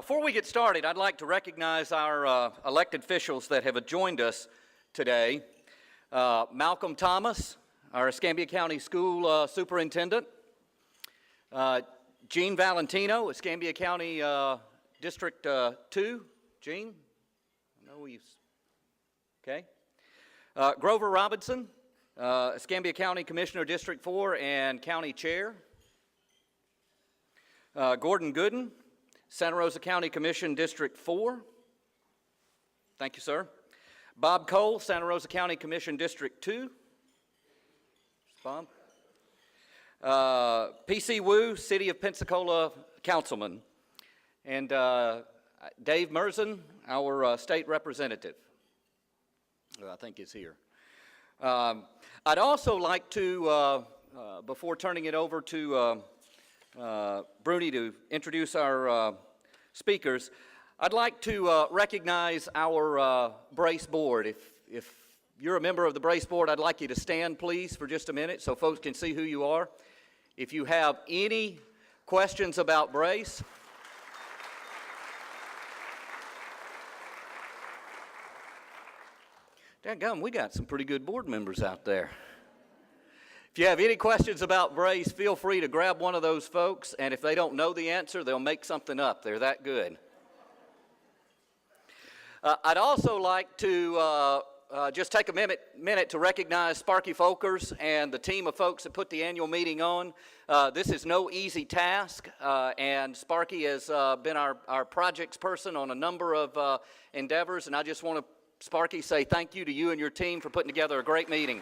Before we get started, I'd like to recognize our elected officials that have joined us today. Malcolm Thomas, our Escambia County School Superintendent. Gene Valentino, Escambia County District 2. Gene? I know he's okay. Grover Robinson, Escambia County Commissioner District 4 and County Chair. Gordon Gooden, Santa Rosa County Commission District 4. Thank you, sir. Bob Cole, Santa Rosa County Commission District 2. Bob. P.C. Wu, City of Pensacola Councilman. And Dave Merzen, our state representative, who I think is here. I'd also like to, before turning it over to Bruni to introduce our speakers, I'd like to recognize our B.R.A.C.E board. If you're a member of the B.R.A.C.E board, I'd like you to stand, please, for just a minute so folks can see who you are. If you have any questions about B.R.A.C.E, dadgum, we got some pretty good board members out there. If you have any questions about B.R.A.C.E, feel free to grab one of those folks, and if they don't know the answer, they'll make something up. They're that good. I'd also like to just take a minute to recognize Sparky Folkers and the team of folks that put the annual meeting on. This is no easy task, and Sparky has been our projects person on a number of endeavors, and I just want to, Sparky, say thank you to you and your team for putting together a great meeting.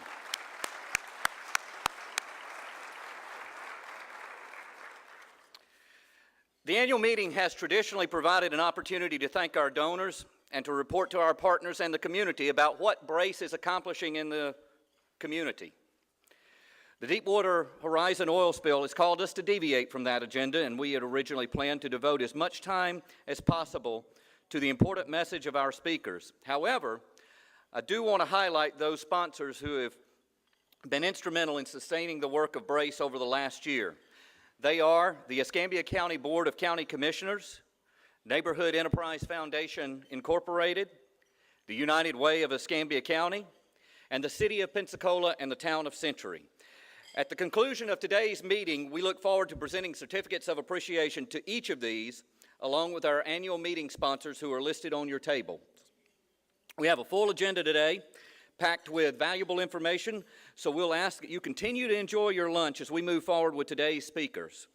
The annual meeting has traditionally provided an opportunity to thank our donors and to report to our partners and the community about what B.R.A.C.E is accomplishing in the community. The Deepwater Horizon oil spill has called us to deviate from that agenda, and we had originally planned to devote as much time as possible to the important message of our speakers. However, I do want to highlight those sponsors who have been instrumental in sustaining the work of B.R.A.C.E over the last year. They are the Escambia County Board of County Commissioners, Neighborhood Enterprise Foundation Incorporated, the United Way of Escambia County, and the City of Pensacola and the Town of Century. At the conclusion of today's meeting, we look forward to presenting certificates of appreciation to each of these, along with our annual meeting sponsors who are listed on your table. We have a full agenda today, packed with valuable information, so we'll ask that you continue to enjoy your lunch as we move forward with today's speakers.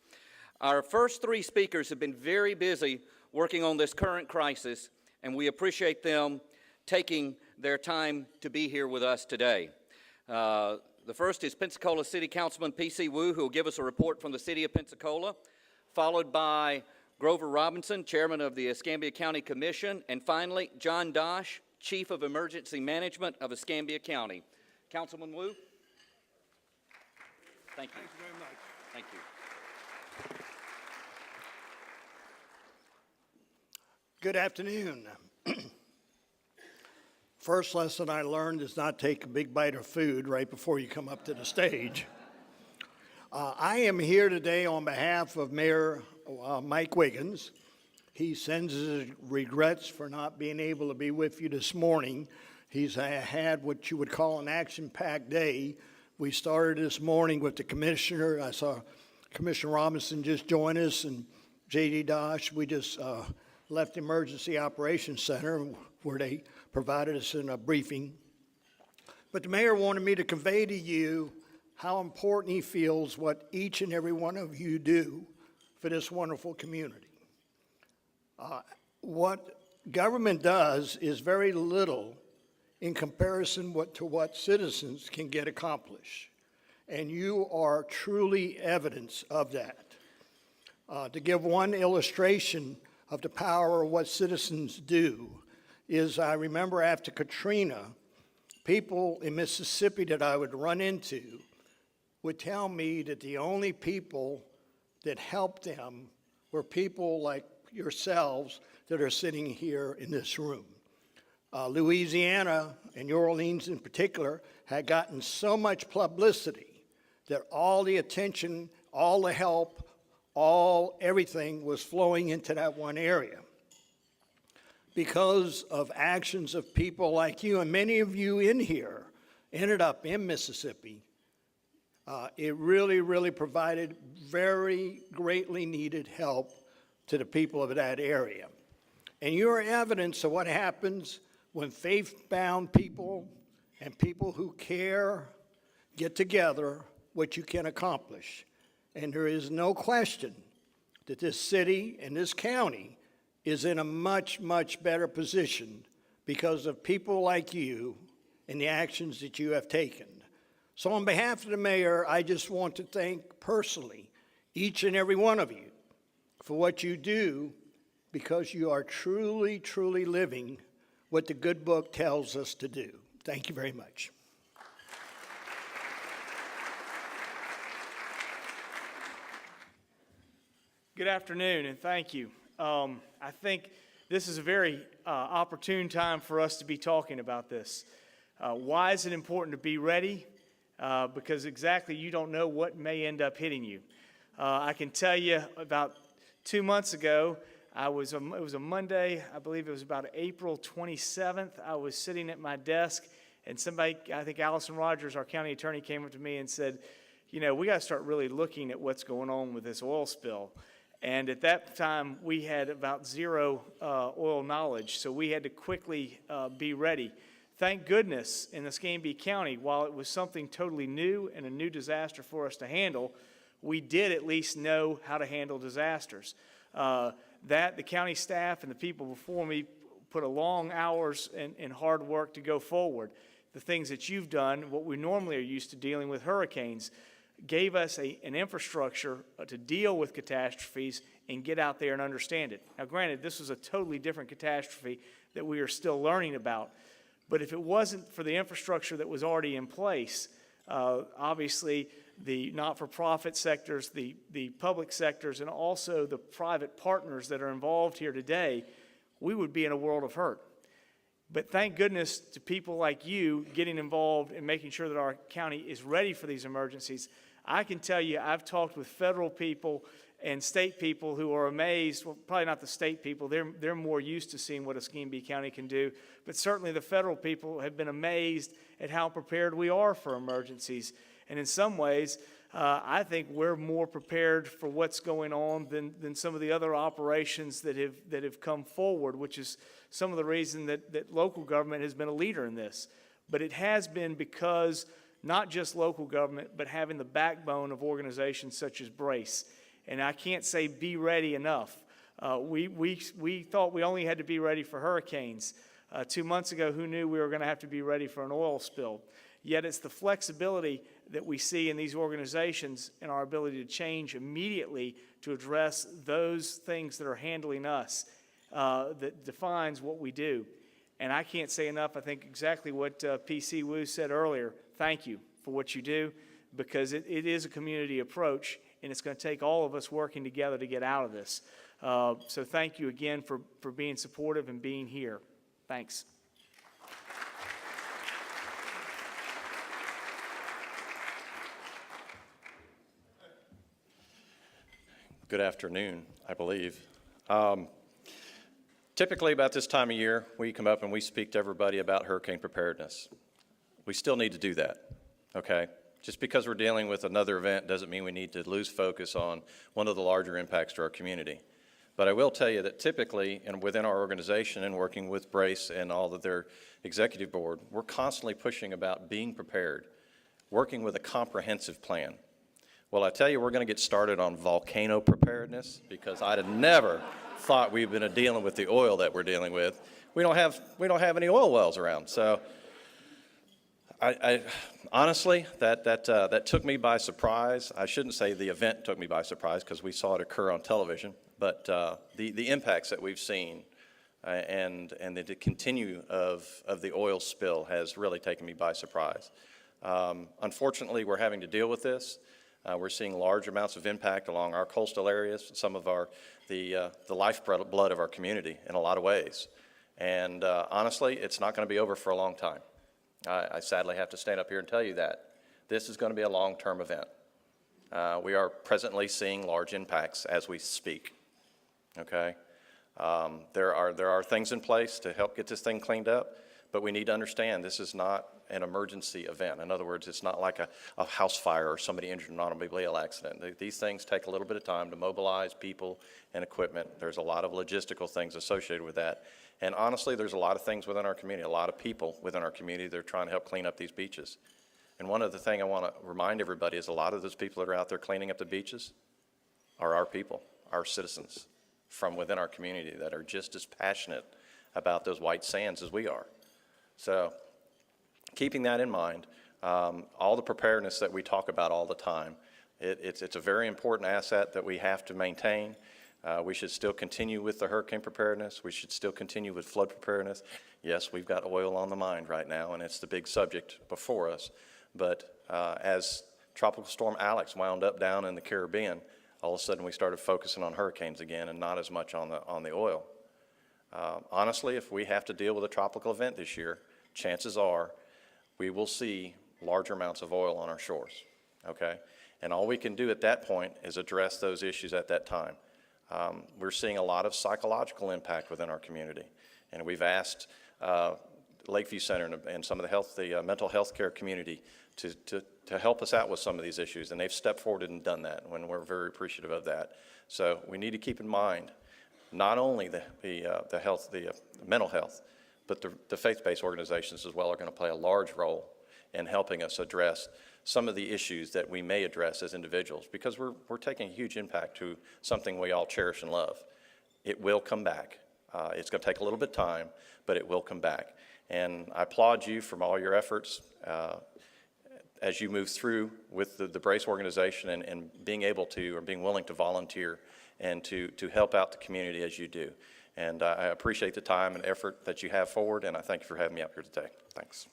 Our first three speakers have been very busy working on this current crisis, and we appreciate them taking their time to be here with us today. The first is Pensacola City Councilman P.C. Wu, who will give us a report from the City of Pensacola, followed by Grover Robinson, Chairman of the Escambia County Commission, and finally, John Dosh, Chief of Emergency Management of Escambia County. Councilman Wu? Thank you. Thank you very much. Thank you. Good afternoon. First lesson I learned is not take a big bite of food right before you come up to the stage. I am here today on behalf of Mayor Mike Wiggins. He sends his regrets for not being able to be with you this morning. He's had what you would call an action-packed day. We started this morning with the commissioner. I saw Commissioner Robinson just join us, and J.D. Dosh. We just left the Emergency Operations Center where they provided us in a briefing. But the mayor wanted me to convey to you how important he feels what each and every one of you do for this wonderful community. What government does is very little in comparison to what citizens can get accomplished. And you are truly evidence of that. To give one illustration of the power of what citizens do is I remember after Katrina, people in Mississippi that I would run into would tell me that the only people that helped them were people like yourselves that are sitting here in this room. Louisiana, and New Orleans in particular, had gotten so much publicity that all the attention, all the help, everything was flowing into that one area. because of actions of people like you, and many of you in here ended up in Mississippi. It really, really provided very greatly needed help to the people of that area. And you're evidence of what happens when faith-bound people and people who care get together, what you can accomplish. And there is no question that this city and this county is in a much, much better position because of people like you and the actions that you have taken. So on behalf of the mayor, I just want to thank personally each and every one of you for what you do, because you are truly, truly living what the good book tells us to do. Thank you very much. Good afternoon, and thank you. I think this is a very opportune time for us to be talking about this. Why is it important to be ready? Because exactly you don't know what may end up hitting you. I can tell you about 2 months ago, it was a Monday, I believe it was about April 27th. I was sitting at my desk, and somebody, I think Allison Rogers, our county attorney, came up to me and said, you know, we got to start really looking at what's going on with this oil spill. And at that time, we had about zero oil knowledge, so we had to quickly be ready. Thank goodness in Escambia County, while it was something totally new and a new disaster for us to handle, we did at least know how to handle disasters. The county staff and the people before me put a long hours and hard work to go forward. The things that you've done, what we normally are used to dealing with hurricanes, gave us an infrastructure to deal with catastrophes and get out there and understand it. Now, granted, this was a totally different catastrophe that we are still learning about, but if it wasn't for the infrastructure that was already in place, obviously the not-for-profit sectors, the public sectors, and also the private partners that are involved here today, we would be in a world of hurt. But thank goodness to people like you getting involved and making sure that our county is ready for these emergencies. I can tell you I've talked with federal people and state people who are amazed. Well, probably not the state people. They're more used to seeing what Escambia County can do. But certainly the federal people have been amazed at how prepared we are for emergencies. And in some ways, I think we're more prepared for what's going on than some of the other operations that have come forward, which is some of the reason that local government has been a leader in this. But it has been because not just local government, but having the backbone of organizations such as B.R.A.C.E. And I can't say be ready enough. We thought we only had to be ready for hurricanes. 2 months ago, who knew we were going to have to be ready for an oil spill? Yet it's the flexibility that we see in these organizations and our ability to change immediately to address those things that are handling us that defines what we do. And I can't say enough, I think exactly what P.C. Wu said earlier. Thank you for what you do, because it is a community approach, and it's going to take all of us working together to get out of this. So thank you again for being supportive and being here. Thanks. Good afternoon, I believe. Typically about this time of year, we come up and we speak to everybody about hurricane preparedness. We still need to do that, okay? Just because we're dealing with another event doesn't mean we need to lose focus on one of the larger impacts to our community. But I will tell you that typically, and within our organization and working with B.R.A.C.E. and all of their executive board, we're constantly pushing about being prepared, working with a comprehensive plan. Well, I tell you, we're going to get started on volcano preparedness, because I'd have never thought we've been dealing with the oil that we're dealing with. We don't have any oil wells around. So I honestly, that took me by surprise. I shouldn't say the event took me by surprise, because we saw it occur on television. But the impacts that we've seen and the continue of the oil spill has really taken me by surprise. Unfortunately, we're having to deal with this. We're seeing large amounts of impact along our coastal areas, some of the lifeblood of our community in a lot of ways. And honestly, it's not going to be over for a long time. I sadly have to stand up here and tell you that. This is going to be a long-term event. We are presently seeing large impacts as we speak, okay? There are things in place to help get this thing cleaned up, but we need to understand this is not an emergency event. In other words, it's not like a house fire or somebody injured in an automobile accident. These things take a little bit of time to mobilize people and equipment. There's a lot of logistical things associated with that. And honestly, there's a lot of things within our community, a lot of people within our community that are trying to help clean up these beaches. And one other thing I want to remind everybody is a lot of those people that are out there cleaning up the beaches are our people, our citizens from within our community that are just as passionate about those white sands as we are. So keeping that in mind, all the preparedness that we talk about all the time, it's a very important asset that we have to maintain. We should still continue with the hurricane preparedness. We should still continue with flood preparedness. Yes, we've got oil on the mind right now, and it's the big subject before us. But as Tropical Storm Alex wound up down in the Caribbean, all of a sudden we started focusing on hurricanes again and not as much on the oil. Honestly, if we have to deal with a tropical event this year, chances are we will see larger amounts of oil on our shores, okay? And all we can do at that point is address those issues at that time. We're seeing a lot of psychological impact within our community, and we've asked Lakeview Center and some of the mental health care community to help us out with some of these issues, and they've stepped forward and done that, and we're very appreciative of that. So we need to keep in mind not only the mental health, but the faith-based organizations as well are going to play a large role in helping us address some of the issues that we may address as individuals, because we're taking a huge impact to something we all cherish and love. It will come back. It's going to take a little bit of time, but it will come back. And I applaud you from all your efforts as you move through with the B.R.A.C.E organization and being able to, or being willing to volunteer and to help out the community as you do. And I appreciate the time and effort that you have forward, and I thank you for having me up here today. Thanks.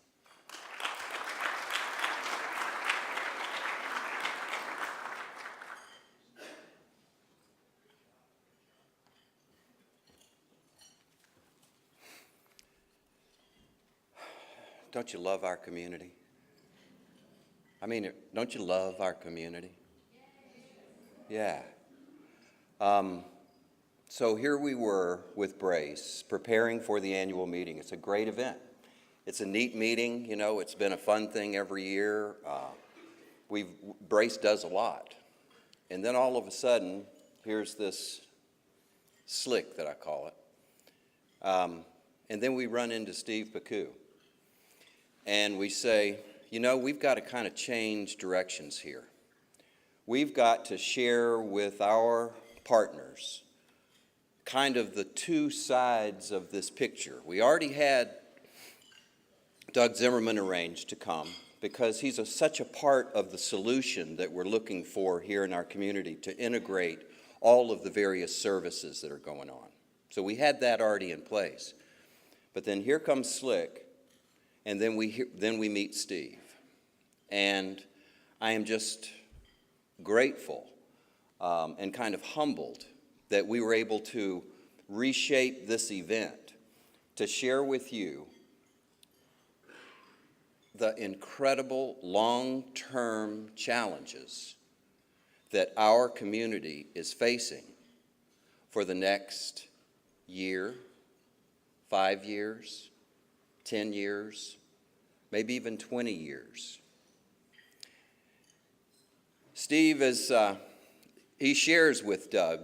Don't you love our community? I mean, don't you love our community? Yeah. So here we were with B.R.A.C.E preparing for the annual meeting. It's a great event. It's a neat meeting. You know, it's been a fun thing every year. B.R.A.C.E does a lot. And then all of a sudden, here's this slick that I call it. And then we run into Steve Pecou. And we say, you know, we've got to kind of change directions here. We've got to share with our partners kind of the two sides of this picture. We already had Doug Zimmerman arranged to come because he's such a part of the solution that we're looking for here in our community to integrate all of the various services that are going on. So we had that already in place. But then here comes Slick, and then we meet Steve. And I am just grateful and kind of humbled that we were able to reshape this event to share with you the incredible long-term challenges that our community is facing for the next year, 5 years, 10 years, maybe even 20 years. Steve he shares with Doug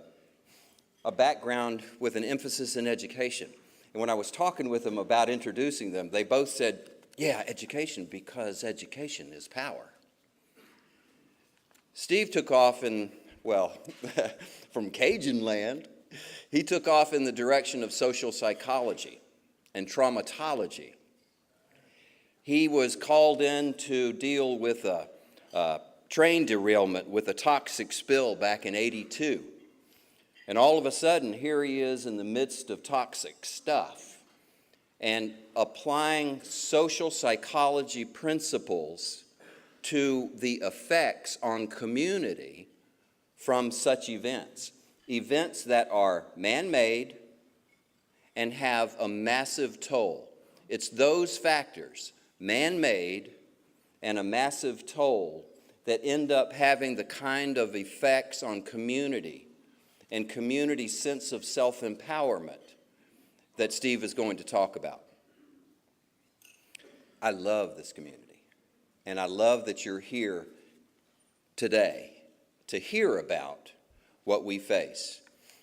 a background with an emphasis in education. And when I was talking with them about introducing them, they both said, yeah, education, because education is power. Steve took off from Cajun land, he took off in the direction of social psychology and traumatology. He was called in to deal with a train derailment with a toxic spill back in '82. And all of a sudden, here he is in the midst of toxic stuff and applying social psychology principles to the effects on community from such events. Events that are man-made and have a massive toll. It's those factors, man-made and a massive toll, that end up having the kind of effects on community and community sense of self-empowerment that Steve is going to talk about. I love this community, and I love that you're here today to hear about what we face.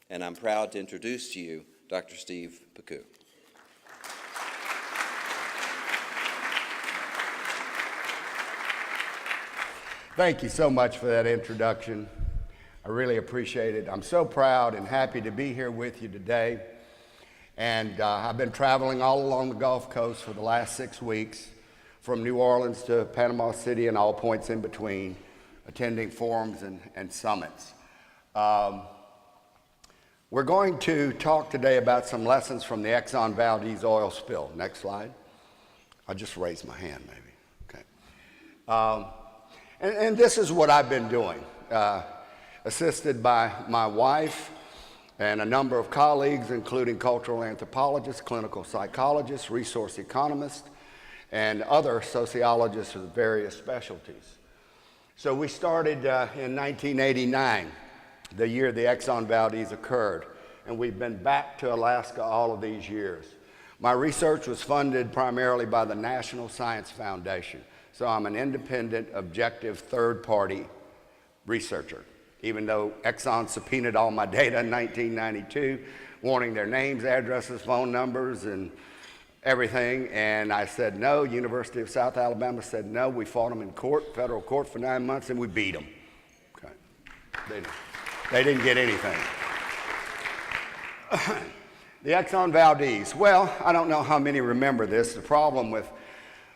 And I'm proud to introduce to you Dr. Steve P.R.A.C.E. Thank you so much for that introduction. I really appreciate it. I'm so proud and happy to be here with you today. And I've been traveling all along the Gulf Coast for the last 6 weeks, from New Orleans to Panama City and all points in between, attending forums and summits. We're going to talk today about some lessons from the Exxon Valdez oil spill. Next slide. I'll just raise my hand maybe. Okay. And this is what I've been doing, assisted by my wife and a number of colleagues, including cultural anthropologists, clinical psychologists, resource economists, and other sociologists with various specialties. So we started in 1989, the year the Exxon Valdez occurred, and we've been back to Alaska all of these years. My research was funded primarily by the National Science Foundation, so I'm an independent, objective, third-party researcher, even though Exxon subpoenaed all my data in 1992, wanting their names, addresses, phone numbers, and everything, and I said no. University of South Alabama said no. We fought them in court, federal court, for 9 months, and we beat them. Okay. They didn't get anything. The Exxon Valdez. Well, I don't know how many remember this. The problem with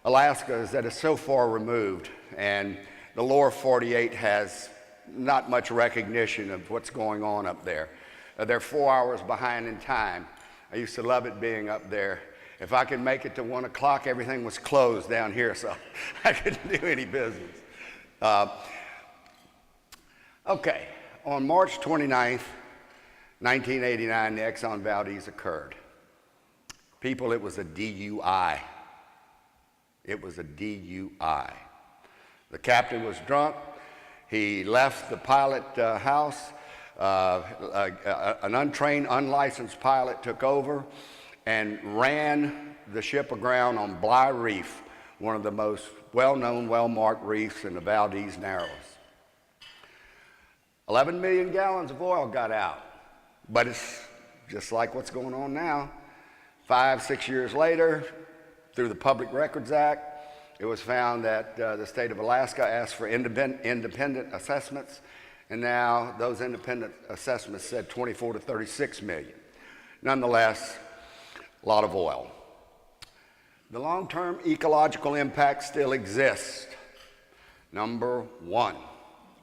Alaska is that it's so far removed, and the lower 48 has not much recognition of what's going on up there. They're 4 hours behind in time. I used to love it being up there. If I could make it to 1 o'clock, everything was closed down here, so I couldn't do any business. Okay, on March 29th, 1989, the Exxon Valdez occurred. People, it was a DUI. It was a DUI. The captain was drunk. He left the pilot house. An untrained, unlicensed pilot took over and ran the ship aground on B.R.A.C.E. Reef, one of the most well-known, well-marked reefs in the Valdez Narrows. 11 million gallons of oil got out, but it's just like what's going on now. 5, 6 years later, through the Public Records Act, it was found that the state of Alaska asked for independent assessments, and now those independent assessments said 24 to 36 million. Nonetheless, a lot of oil. The long-term ecological impact still exists. Number 1,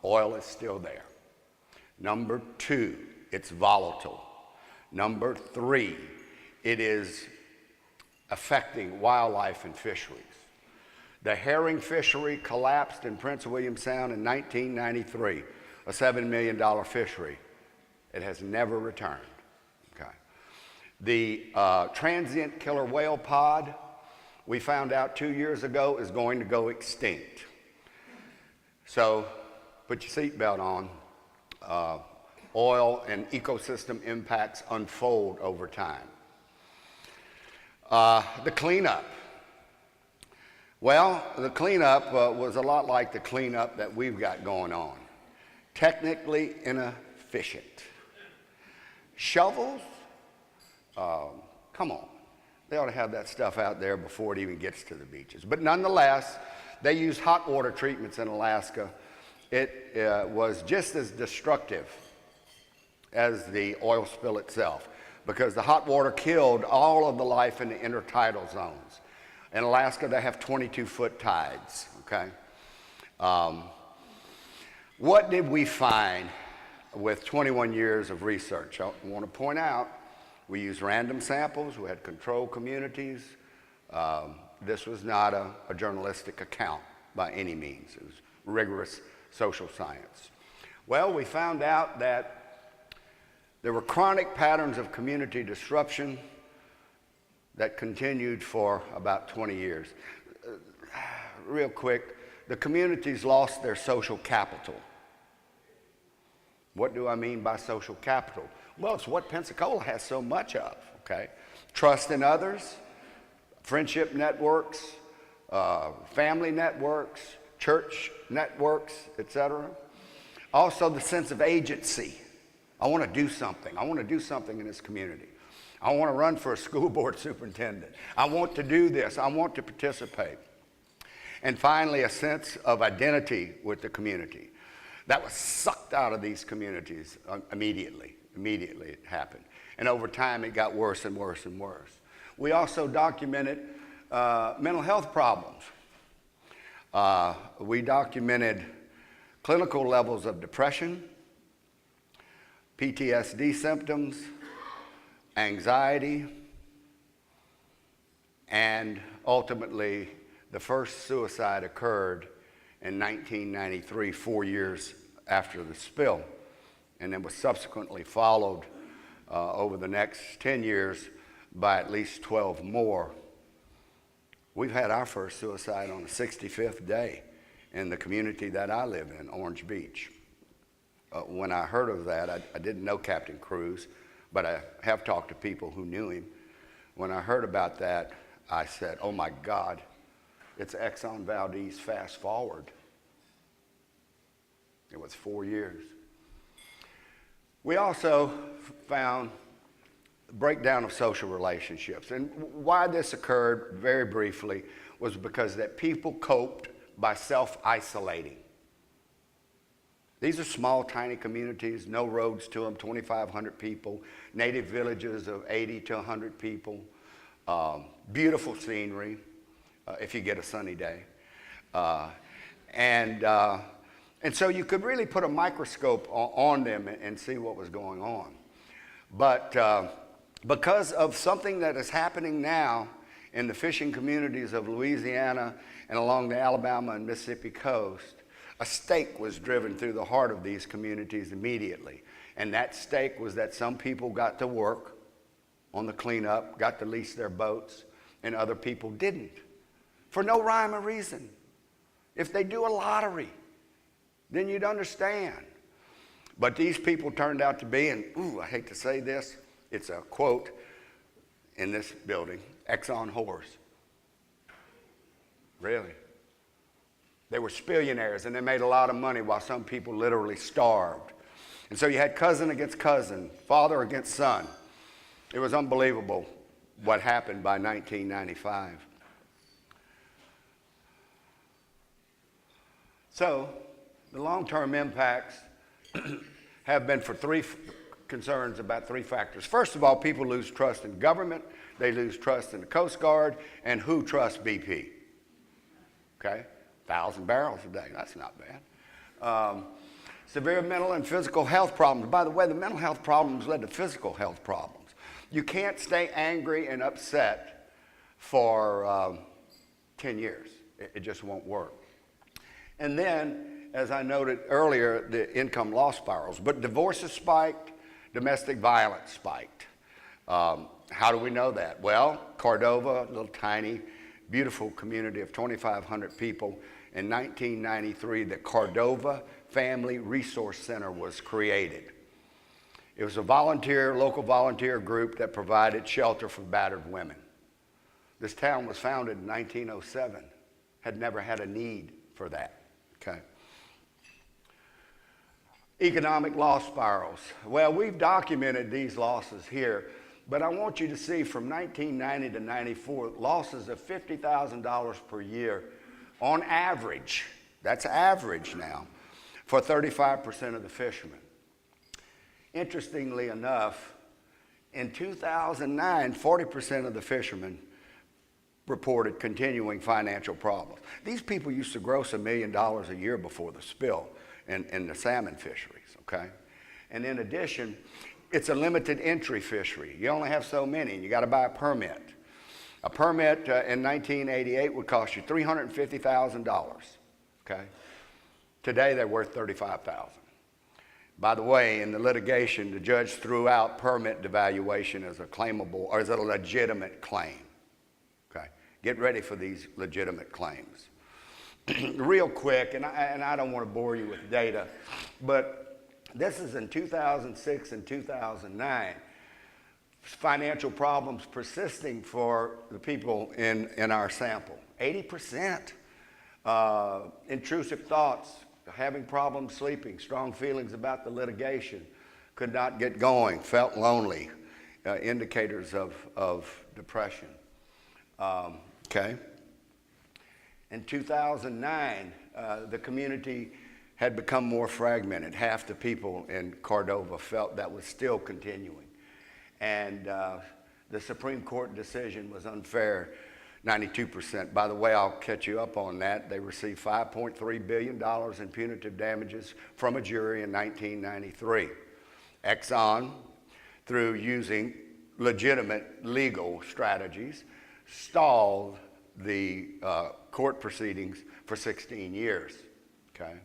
oil is still there. Number 2, it's volatile. Number 3, it is affecting wildlife and fisheries. The herring fishery collapsed in Prince William Sound in 1993, a $7 million fishery. It has never returned. Okay. The transient killer whale pod, we found out 2 years ago, is going to go extinct. So put your seatbelt on. Oil and ecosystem impacts unfold over time. The cleanup. Well, the cleanup was a lot like the cleanup that we've got going on. Technically inefficient. Shovels? Come on. They ought to have that stuff out there before it even gets to the beaches. But nonetheless, they used hot water treatments in Alaska. It was just as destructive as the oil spill itself, because the hot water killed all of the life in the intertidal zones. In Alaska, they have 22-foot tides, okay? What did we find with 21 years of research? I want to point out, we used random samples, we had control communities. This was not a journalistic account by any means. It was rigorous social science. Well, we found out that there were chronic patterns of community disruption that continued for about 20 years. Real quick, the communities lost their social capital. What do I mean by social capital? Well, it's what Pensacola has so much of, okay? Trust in others, friendship networks, family networks, church networks, etc. Also the sense of agency. I want to do something. I want to do something in this community. I want to run for a school board superintendent. I want to do this. I want to participate. And finally, a sense of identity with the community. That was sucked out of these communities immediately. Immediately it happened. And over time, it got worse and worse and worse. We also documented mental health problems. We documented clinical levels of depression, PTSD symptoms, anxiety, and ultimately, the first suicide occurred in 1993, 4 years after the spill, and it was subsequently followed over the next 10 years by at least 12 more. We've had our first suicide on the 65th day in the community that I live in, Orange Beach. When I heard of that, I didn't know Captain Cruz, but I have talked to people who knew him. When I heard about that, I said, oh my God, it's Exxon Valdez fast forward. It was 4 years. We also found the breakdown of social relationships. And why this occurred, very briefly, was because that people coped by self-isolating. These are small, tiny communities, no roads to them, 2,500 people, native villages of 80 to 100 people, beautiful scenery, if you get a sunny day. And so you could really put a microscope on them and see what was going on. But because of something that is happening now in the fishing communities of Louisiana and along the Alabama and Mississippi coast, a stake was driven through the heart of these communities immediately. And that stake was that some people got to work on the cleanup, got to lease their boats, and other people didn't, for no rhyme or reason. If they do a lottery, then you'd understand. But these people turned out to be, and ooh, I hate to say this, it's a quote in this building, Exxon whores. Really. They were spillionaires, and they made a lot of money while some people literally starved. And so you had cousin against cousin, father against son. It was unbelievable what happened by 1995. So the long-term impacts have been for concerns about three factors. First of all, people lose trust in government, they lose trust in the Coast Guard, and who trusts BP? Okay, 1,000 barrels a day, that's not bad. Severe mental and physical health problems. By the way, the mental health problems led to physical health problems. You can't stay angry and upset for 10 years. It just won't work. And then, as I noted earlier, the income loss spirals. But divorces spiked, domestic violence spiked. How do we know that? Well, Cordova, a little tiny, beautiful community of 2,500 people. In 1993, the Cordova Family Resource Center was created. It was a local volunteer group that provided shelter for battered women. This town was founded in 1907, had never had a need for that, okay? Economic loss spirals. Well, we've documented these losses here, but I want you to see from 1990 to 94, losses of $50,000 per year on average, that's average now, for 35% of the fishermen. Interestingly enough, in 2009, 40% of the fishermen reported continuing financial problems. These people used to gross $1 million a year before the spill in the salmon fisheries, okay? And in addition, it's a limited entry fishery. You only have so many, and you got to buy a permit. A permit in 1988 would cost you $350,000, okay? Today, they're worth $35,000. By the way, in the litigation, the judge threw out permit devaluation as a claimable, or as a legitimate claim, okay? Get ready for these legitimate claims. Real quick, and I don't want to bore you with data, but This is in 2006 and 2009. Financial problems persisting for the people in our sample. 80%. Intrusive thoughts, having problems sleeping, strong feelings about the litigation, could not get going, felt lonely, indicators of depression. Okay. In 2009, the community had become more fragmented. Half the people in Cordova felt that was still continuing. And the Supreme Court decision was unfair, 92%. By the way, I'll catch you up on that. They received $5.3 billion in punitive damages from a jury in 1993. Exxon, through using legitimate legal strategies, stalled the court proceedings for 16 years, okay?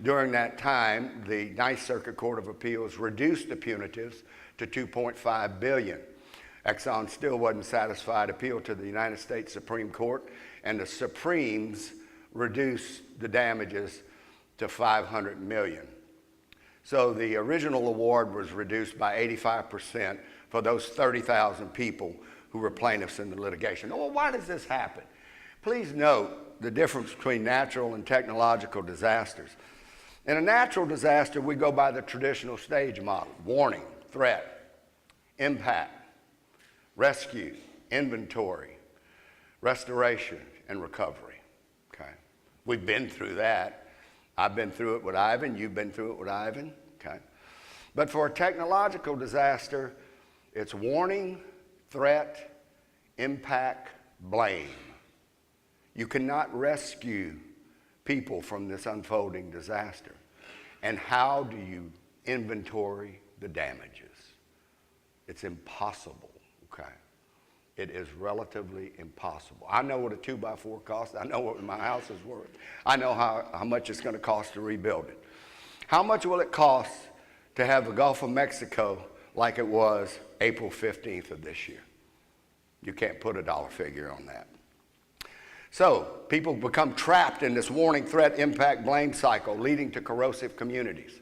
During that time, the Ninth Circuit Court of Appeals reduced the punitives to $2.5 billion. Exxon still wasn't satisfied, appealed to the United States Supreme Court, and the Supremes reduced the damages to $500 million. So the original award was reduced by 85% for those 30,000 people who were plaintiffs in the litigation. Well, why does this happen? Please note the difference between natural and technological disasters. In a natural disaster, we go by the traditional stage model: warning, threat, impact, rescue, inventory, restoration, and recovery, okay? We've been through that. I've been through it with Ivan. You've been through it with Ivan, okay? But for a technological disaster, it's warning, threat, impact, blame. You cannot rescue people from this unfolding disaster. And how do you inventory the damages? It's impossible, okay? It is relatively impossible. I know what a 2x4 costs. I know what my house is worth. I know how much it's going to cost to rebuild it. How much will it cost to have the Gulf of Mexico like it was April 15th of this year? You can't put a dollar figure on that. So people become trapped in this warning, threat, impact, blame cycle, leading to corrosive communities.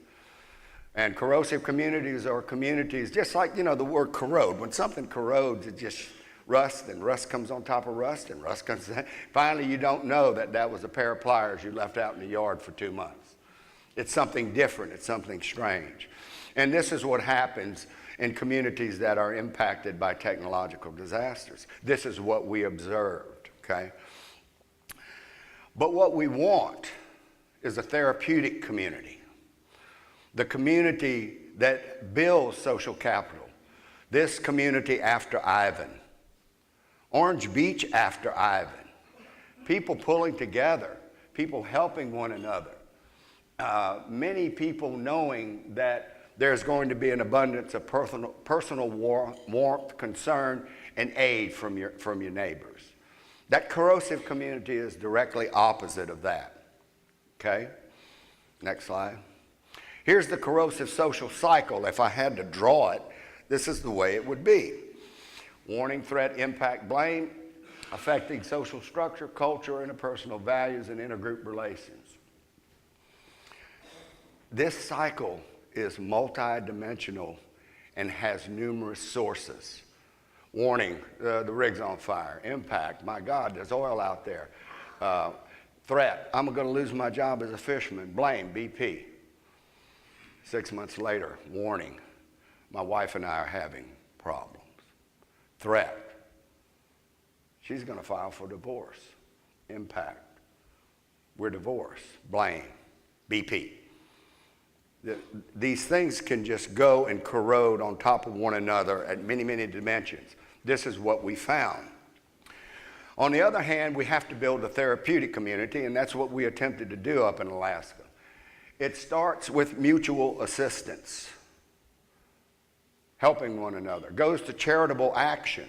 And corrosive communities are communities, just like, you know, the word corrode. When something corrodes, it just rusts, and rust comes on top of rust, and rust comes down. Finally, you don't know that that was a pair of pliers you left out in the yard for 2 months. It's something different. It's something strange. And this is what happens in communities that are impacted by technological disasters. This is what we observed, okay? But what we want is a therapeutic community, the community that builds social capital. This community after Ivan, Orange Beach after Ivan, people pulling together, people helping one another, many people knowing that there's going to be an abundance of personal warmth, concern, and aid from your neighbors. That corrosive community is directly opposite of that, okay? Next slide. Here's the corrosive social cycle. If I had to draw it, this is the way it would be. Warning, threat, impact, blame, affecting social structure, culture, interpersonal values, and intergroup relations. This cycle is multidimensional and has numerous sources. Warning, the rig's on fire. Impact, my God, there's oil out there. Threat, I'm going to lose my job as a fisherman. Blame, BP. 6 months later, warning, my wife and I are having problems. Threat, she's going to file for divorce. Impact, we're divorced. Blame, BP. These things can just go and corrode on top of one another at many, many dimensions. This is what we found. On the other hand, we have to build a therapeutic community, and that's what we attempted to do up in Alaska. It starts with mutual assistance, helping one another, goes to charitable action,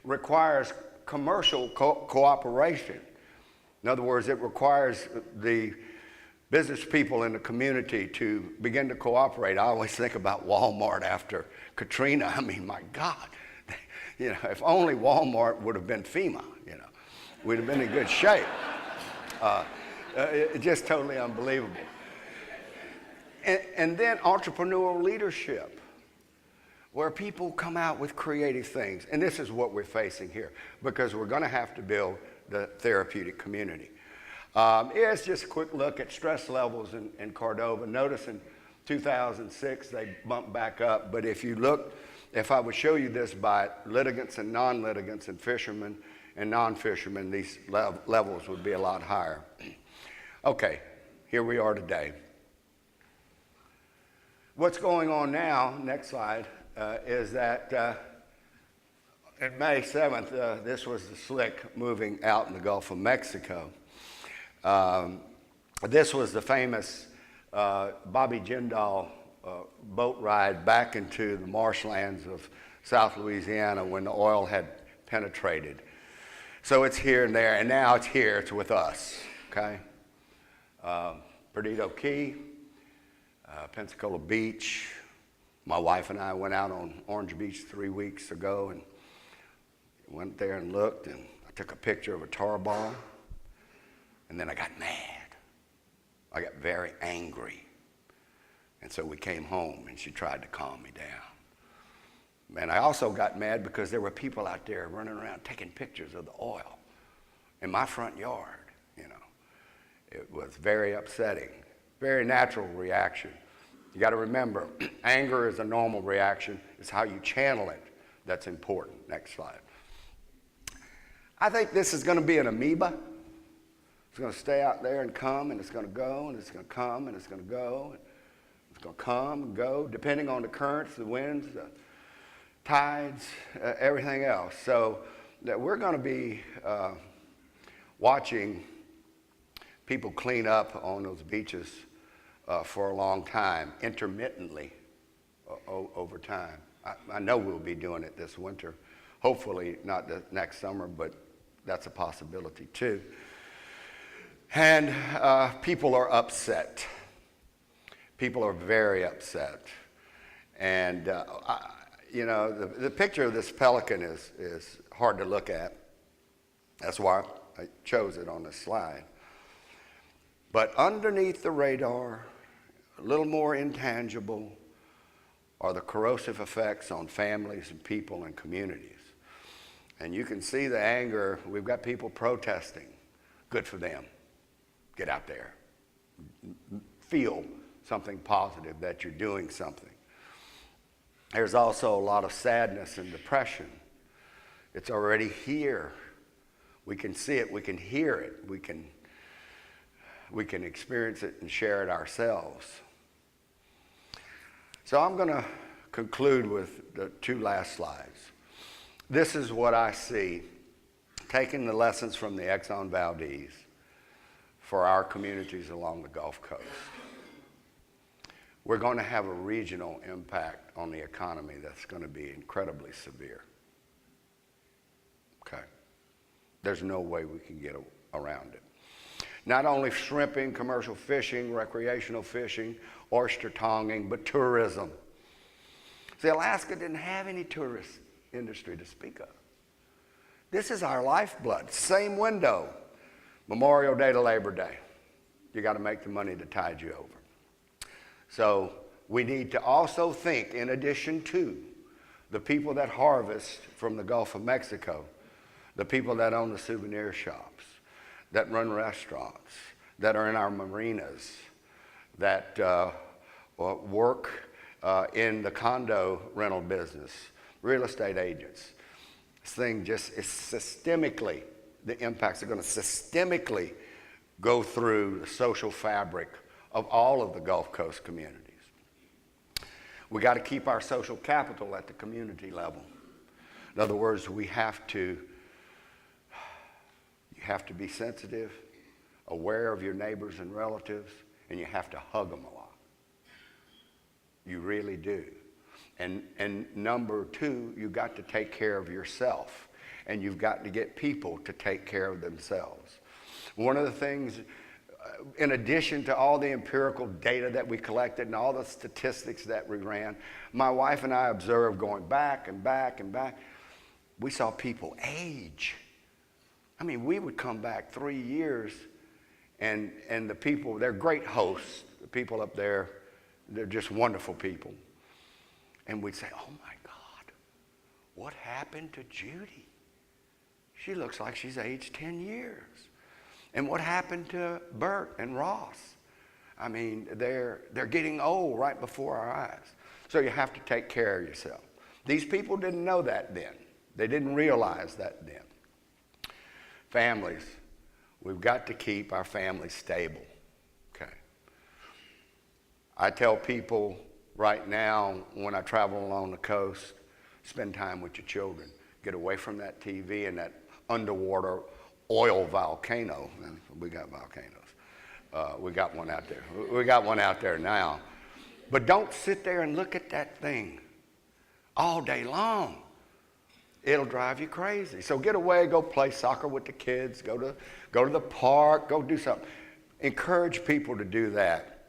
requires commercial cooperation. In other words, it requires the business people in the community to begin to cooperate. I always think about Walmart after Katrina. I mean, my God, you know, if only Walmart would have been FEMA, you know, we'd have been in good shape. It's just totally unbelievable. And then entrepreneurial leadership, where people come out with creative things. And this is what we're facing here, because we're going to have to build the therapeutic community. It's just a quick look at stress levels in Cordova. Notice in 2006 they bumped back up, but if you look, if I would show you this by litigants and non-litigants and fishermen and non-fishermen, these levels would be a lot higher. Okay, here we are today. What's going on now, next slide, is that on May 7th, this was the slick moving out in the Gulf of Mexico. This was the famous Bobby Jindal boat ride back into the marshlands of South Louisiana when the oil had penetrated. So it's here and there, and now it's here, it's with us, okay? Perdido Key, Pensacola Beach. My wife and I went out on Orange Beach 3 weeks ago and went there and looked, and I took a picture of a tar ball, and then I got mad. I got very angry. And so we came home, and she tried to calm me down. And I also got mad because there were people out there running around taking pictures of the oil in my front yard, you know. It was very upsetting, very natural reaction. You got to remember, anger is a normal reaction. It's how you channel it that's important. Next slide. I think this is going to be an amoeba. It's going to stay out there and come, and it's going to go, and it's going to come, and it's going to go. It's going to come and go, depending on the currents, the winds, the tides, everything else. So that we're going to be watching people clean up on those beaches for a long time, intermittently over time. I know we'll be doing it this winter. Hopefully not the next summer, but that's a possibility too. And people are upset. People are very upset. And, you know, the picture of this pelican is hard to look at. That's why I chose it on this slide. But underneath the radar, a little more intangible, are the corrosive effects on families and people and communities. And you can see the anger. We've got people protesting. Good for them. Get out there. Feel something positive that you're doing something. There's also a lot of sadness and depression. It's already here. We can see it. We can hear it. We can experience it and share it ourselves. So I'm going to conclude with the 2 last slides. This is what I see, taking the lessons from the Exxon Valdez for our communities along the Gulf Coast. We're going to have a regional impact on the economy that's going to be incredibly severe. Okay? There's no way we can get around it. Not only shrimping, commercial fishing, recreational fishing, oyster tonging, but tourism. See, Alaska didn't have any tourist industry to speak of. This is our lifeblood. Same window. Memorial Day to Labor Day. You got to make the money to tide you over. So we need to also think, in addition to the people that harvest from the Gulf of Mexico, the people that own the souvenir shops, that run restaurants, that are in our marinas, that work in the condo rental business, real estate agents. This thing just is systemically, the impacts are going to systemically go through the social fabric of all of the Gulf Coast communities. We got to keep our social capital at the community level. In other words, you have to be sensitive, aware of your neighbors and relatives, and you have to hug them a lot. You really do. And number 2, you got to take care of yourself, and you've got to get people to take care of themselves. One of the things, in addition to all the empirical data that we collected and all the statistics that we ran, my wife and I observed going back and back and back, we saw people age. I mean, we would come back 3 years, and the people, they're great hosts, the people up there They're just wonderful people. And we'd say, oh my God, what happened to Judy? She looks like she's aged 10 years. And what happened to Bert and Ross? I mean, they're getting old right before our eyes. So you have to take care of yourself. These people didn't know that then. They didn't realize that then. Families, we've got to keep our families stable, okay? I tell people right now when I travel along the coast, spend time with your children. Get away from that TV and that underwater oil volcano. We got volcanoes. We got one out there. We got one out there now. But don't sit there and look at that thing all day long. It'll drive you crazy. So get away, go play soccer with the kids, go to the park, go do something. Encourage people to do that.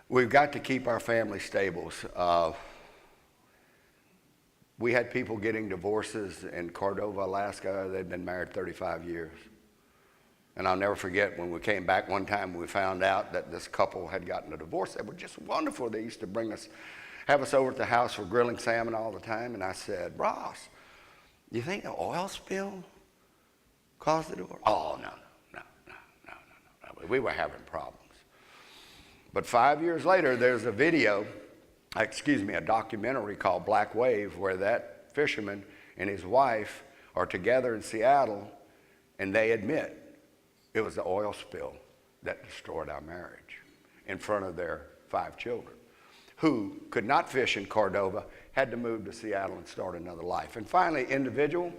We've got to keep our family stable. We had people getting divorces in Cordova, Alaska. They'd been married 35 years. And I'll never forget when we came back one time, we found out that this couple had gotten a divorce. They were just wonderful. They used to have us over at the house for grilling salmon all the time. And I said, Ross, you think the oil spill caused the divorce? Oh, no. We were having problems. But 5 years later, there's a documentary called Black Wave, where that fisherman and his wife are together in Seattle, and they admit it was the oil spill that destroyed our marriage in front of their 5 children, who could not fish in Cordova, had to move to Seattle and start another life. And finally, individual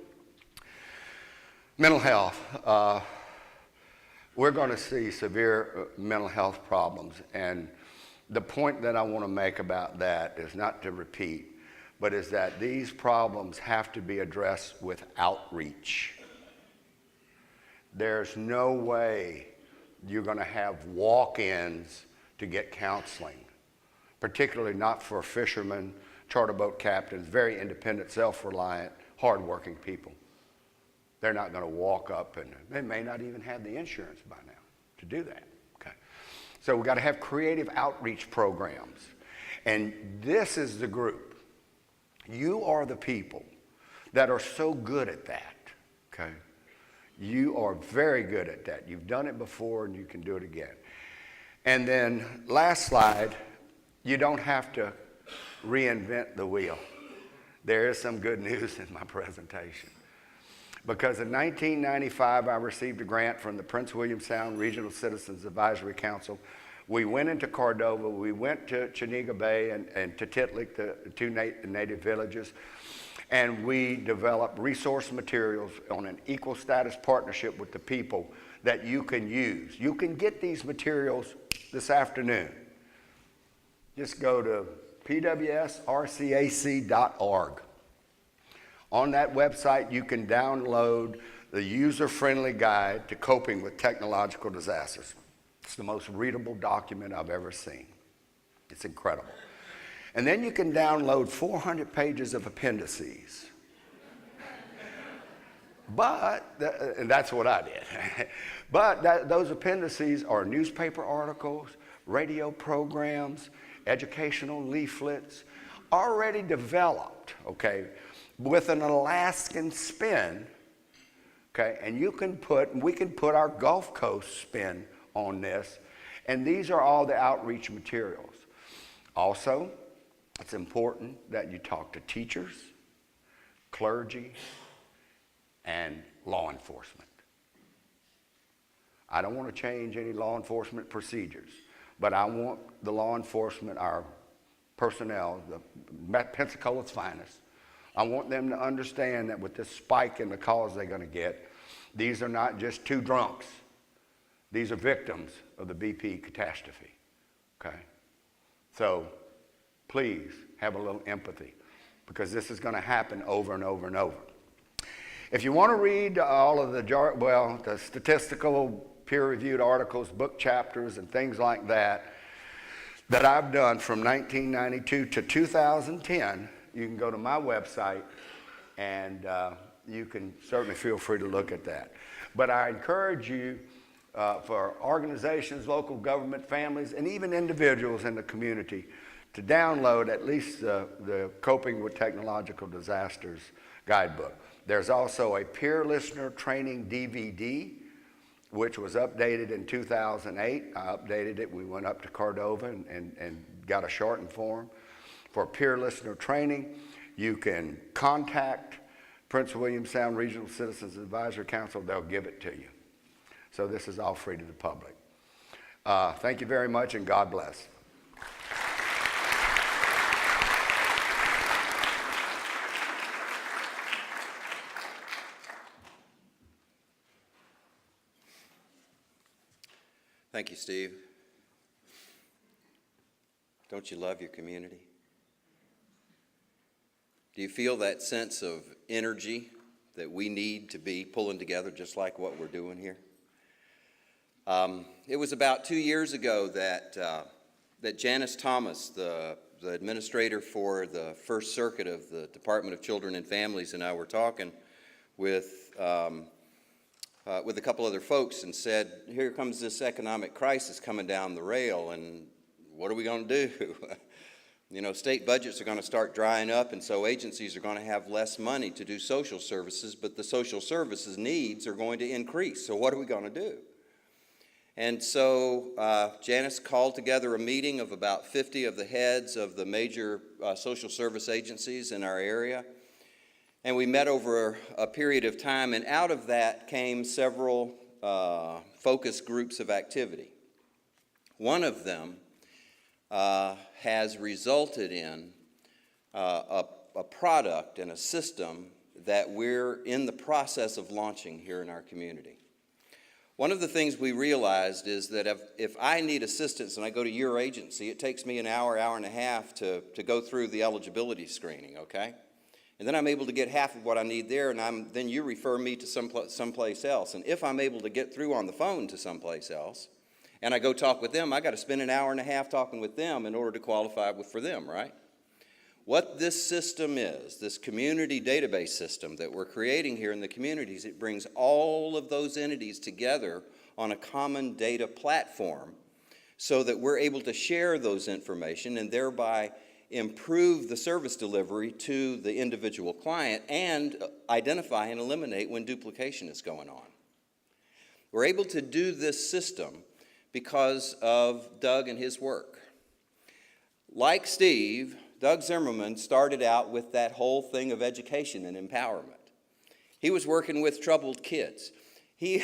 mental health. We're going to see severe mental health problems, and the point that I want to make about that is not to repeat, but is that these problems have to be addressed with outreach. There's no way you're going to have walk-ins to get counseling, particularly not for fishermen, charter boat captains, very independent, self-reliant, hardworking people. They're not going to walk up, and they may not even have the insurance by now to do that. Okay, so we've got to have creative outreach programs, and this is the group. You are the people that are so good at that. Okay, you are very good at that. You've done it before, and you can do it again. And then last slide, you don't have to reinvent the wheel. There is some good news in my presentation. Because in 1995, I received a grant from the Prince William Sound Regional Citizens Advisory Council. We went into Cordova, we went to Chiniga Bay and to Titlik, the 2 native villages, and we developed resource materials on an equal status partnership with the people that you can use. You can get these materials this afternoon. Just go to WSRE.org. On that website, you can download the user-friendly guide to coping with technological disasters. It's the most readable document I've ever seen. It's incredible. And then you can download 400 pages of appendices. And that's what I did. But those appendices are newspaper articles, radio programs, educational leaflets, already developed, okay, with an Alaskan spin, okay, and we can put our Gulf Coast spin on this, and these are all the outreach materials. Also, it's important that you talk to teachers, clergy, and law enforcement. I don't want to change any law enforcement procedures, but I want the law enforcement, our personnel, the Pensacola's finest, I want them to understand that with this spike in the calls they're going to get, these are not just 2 drunks. These are victims of the BP catastrophe, okay? So please have a little empathy, because this is going to happen over and over and over. If you want to read all of the statistical peer-reviewed articles, book chapters, and things like that I've done from 1992 to 2010, you can go to my website, and you can certainly feel free to look at that. But I encourage you for organizations, local government, families, and even individuals in the community to download at least the Coping with Technological Disasters guidebook. There's also a peer listener training DVD, which was updated in 2008. I updated it. We went up to Cordova and got a shortened form. For peer listener training, you can contact Prince William Sound Regional Citizens Advisory Council. They'll give it to you. So this is all free to the public. Thank you very much, and God bless. Thank you, Steve. Don't you love your community? Do you feel that sense of energy that we need to be pulling together just like what we're doing here? It was about 2 years ago that Janice Thomas, the administrator for the First Circuit of the Department of Children and Families, and I were talking with a couple other folks and said, here comes this economic crisis coming down the rail, and what are we going to do? You know, state budgets are going to start drying up, and so agencies are going to have less money to do social services, but the social services needs are going to increase. So what are we going to do? And so Janice called together a meeting of about 50 of the heads of the major social service agencies in our area. And we met over a period of time, and out of that came several focus groups of activity. One of them has resulted in a product and a system that we're in the process of launching here in our community. One of the things we realized is that if I need assistance and I go to your agency, it takes me an hour, hour and a half to go through the eligibility screening, okay? And then I'm able to get half of what I need there, and then you refer me to someplace else. And if I'm able to get through on the phone to someplace else, and I go talk with them, I got to spend an hour and a half talking with them in order to qualify for them, right? What this system is, this community database system that we're creating here in the communities, it brings all of those entities together on a common data platform so that we're able to share those information and thereby improve the service delivery to the individual client and identify and eliminate when duplication is going on. We're able to do this system because of Doug and his work. Like Steve, Doug Zimmerman started out with that whole thing of education and empowerment. He was working with troubled kids. He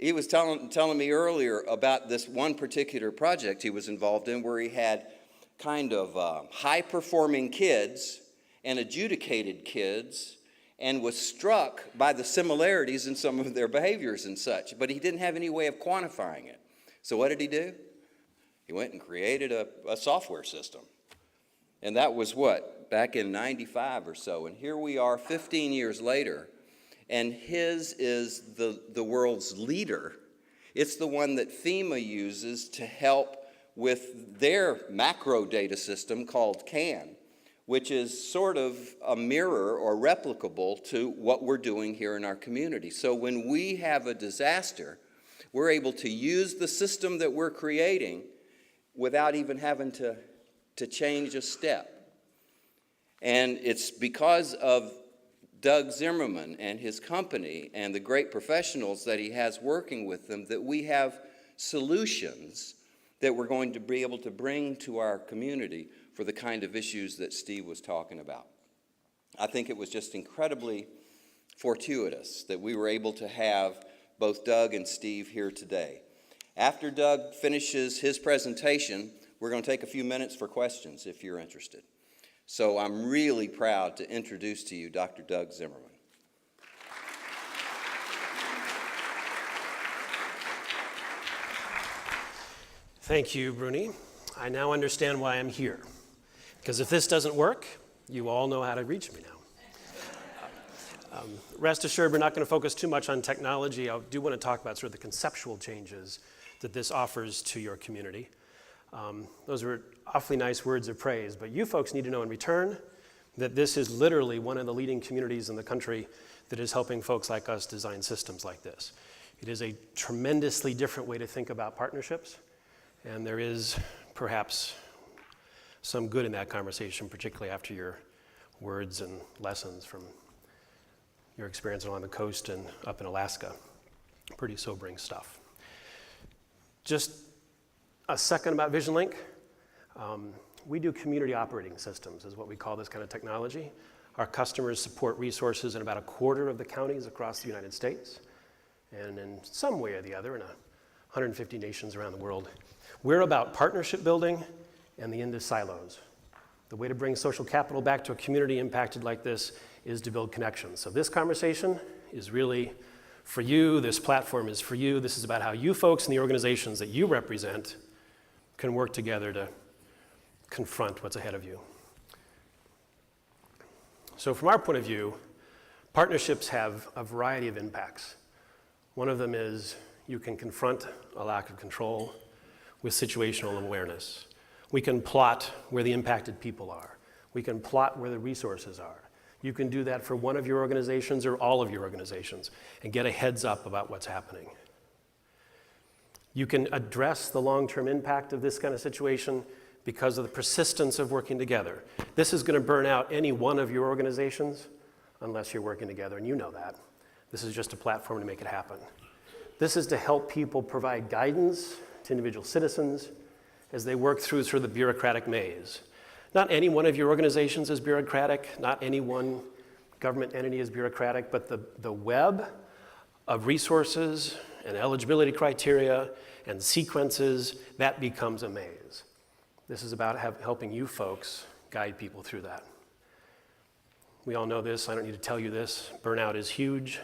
was telling me earlier about this one particular project he was involved in where he had kind of high-performing kids and adjudicated kids and was struck by the similarities in some of their behaviors and such, but he didn't have any way of quantifying it. So what did he do? He went and created a software system. And that was what, back in 95 or so. And here we are 15 years later, and his is the world's leader. It's the one that FEMA uses to help with their macro data system called CAN, which is sort of a mirror or replicable to what we're doing here in our community. So when we have a disaster, we're able to use the system that we're creating without even having to change a step. And it's because of Doug Zimmerman and his company and the great professionals that he has working with them that we have solutions that we're going to be able to bring to our community for the kind of issues that Steve was talking about. I think it was just incredibly fortuitous that we were able to have both Doug and Steve here today. After Doug finishes his presentation, we're going to take a few minutes for questions if you're interested. So I'm really proud to introduce to you Dr. Doug Zimmerman. Thank you, Bruni. I now understand why I'm here. Because if this doesn't work, you all know how to reach me now. Rest assured, we're not going to focus too much on technology. I do want to talk about sort of the conceptual changes that this offers to your community. Those were awfully nice words of praise, but you folks need to know in return that this is literally one of the leading communities in the country that is helping folks like us design systems like this. It is a tremendously different way to think about partnerships, and there is perhaps some good in that conversation, particularly after your words and lessons from your experience along the coast and up in Alaska. Pretty sobering stuff. Just a second about VisionLink. We do community operating systems, is what we call this kind of technology. Our customers support resources in about a quarter of the counties across the United States, and in some way or the other in 150 nations around the world. We're about partnership building and the end of silos. The way to bring social capital back to a community impacted like this is to build connections. So this conversation is really for you. This platform is for you. This is about how you folks in the organizations that you represent can work together to confront what's ahead of you. So from our point of view, partnerships have a variety of impacts. One of them is you can confront a lack of control with situational awareness. We can plot where the impacted people are. We can plot where the resources are. You can do that for one of your organizations or all of your organizations and get a heads up about what's happening. You can address the long-term impact of this kind of situation because of the persistence of working together. This is going to burn out any one of your organizations unless you're working together, and you know that. This is just a platform to make it happen. This is to help people provide guidance to individual citizens as they work through sort of the bureaucratic maze. Not any one of your organizations is bureaucratic, not any one government entity is bureaucratic, but the web of resources and eligibility criteria and sequences, that becomes a maze. This is about helping you folks guide people through that. We all know this, I don't need to tell you this, burnout is huge.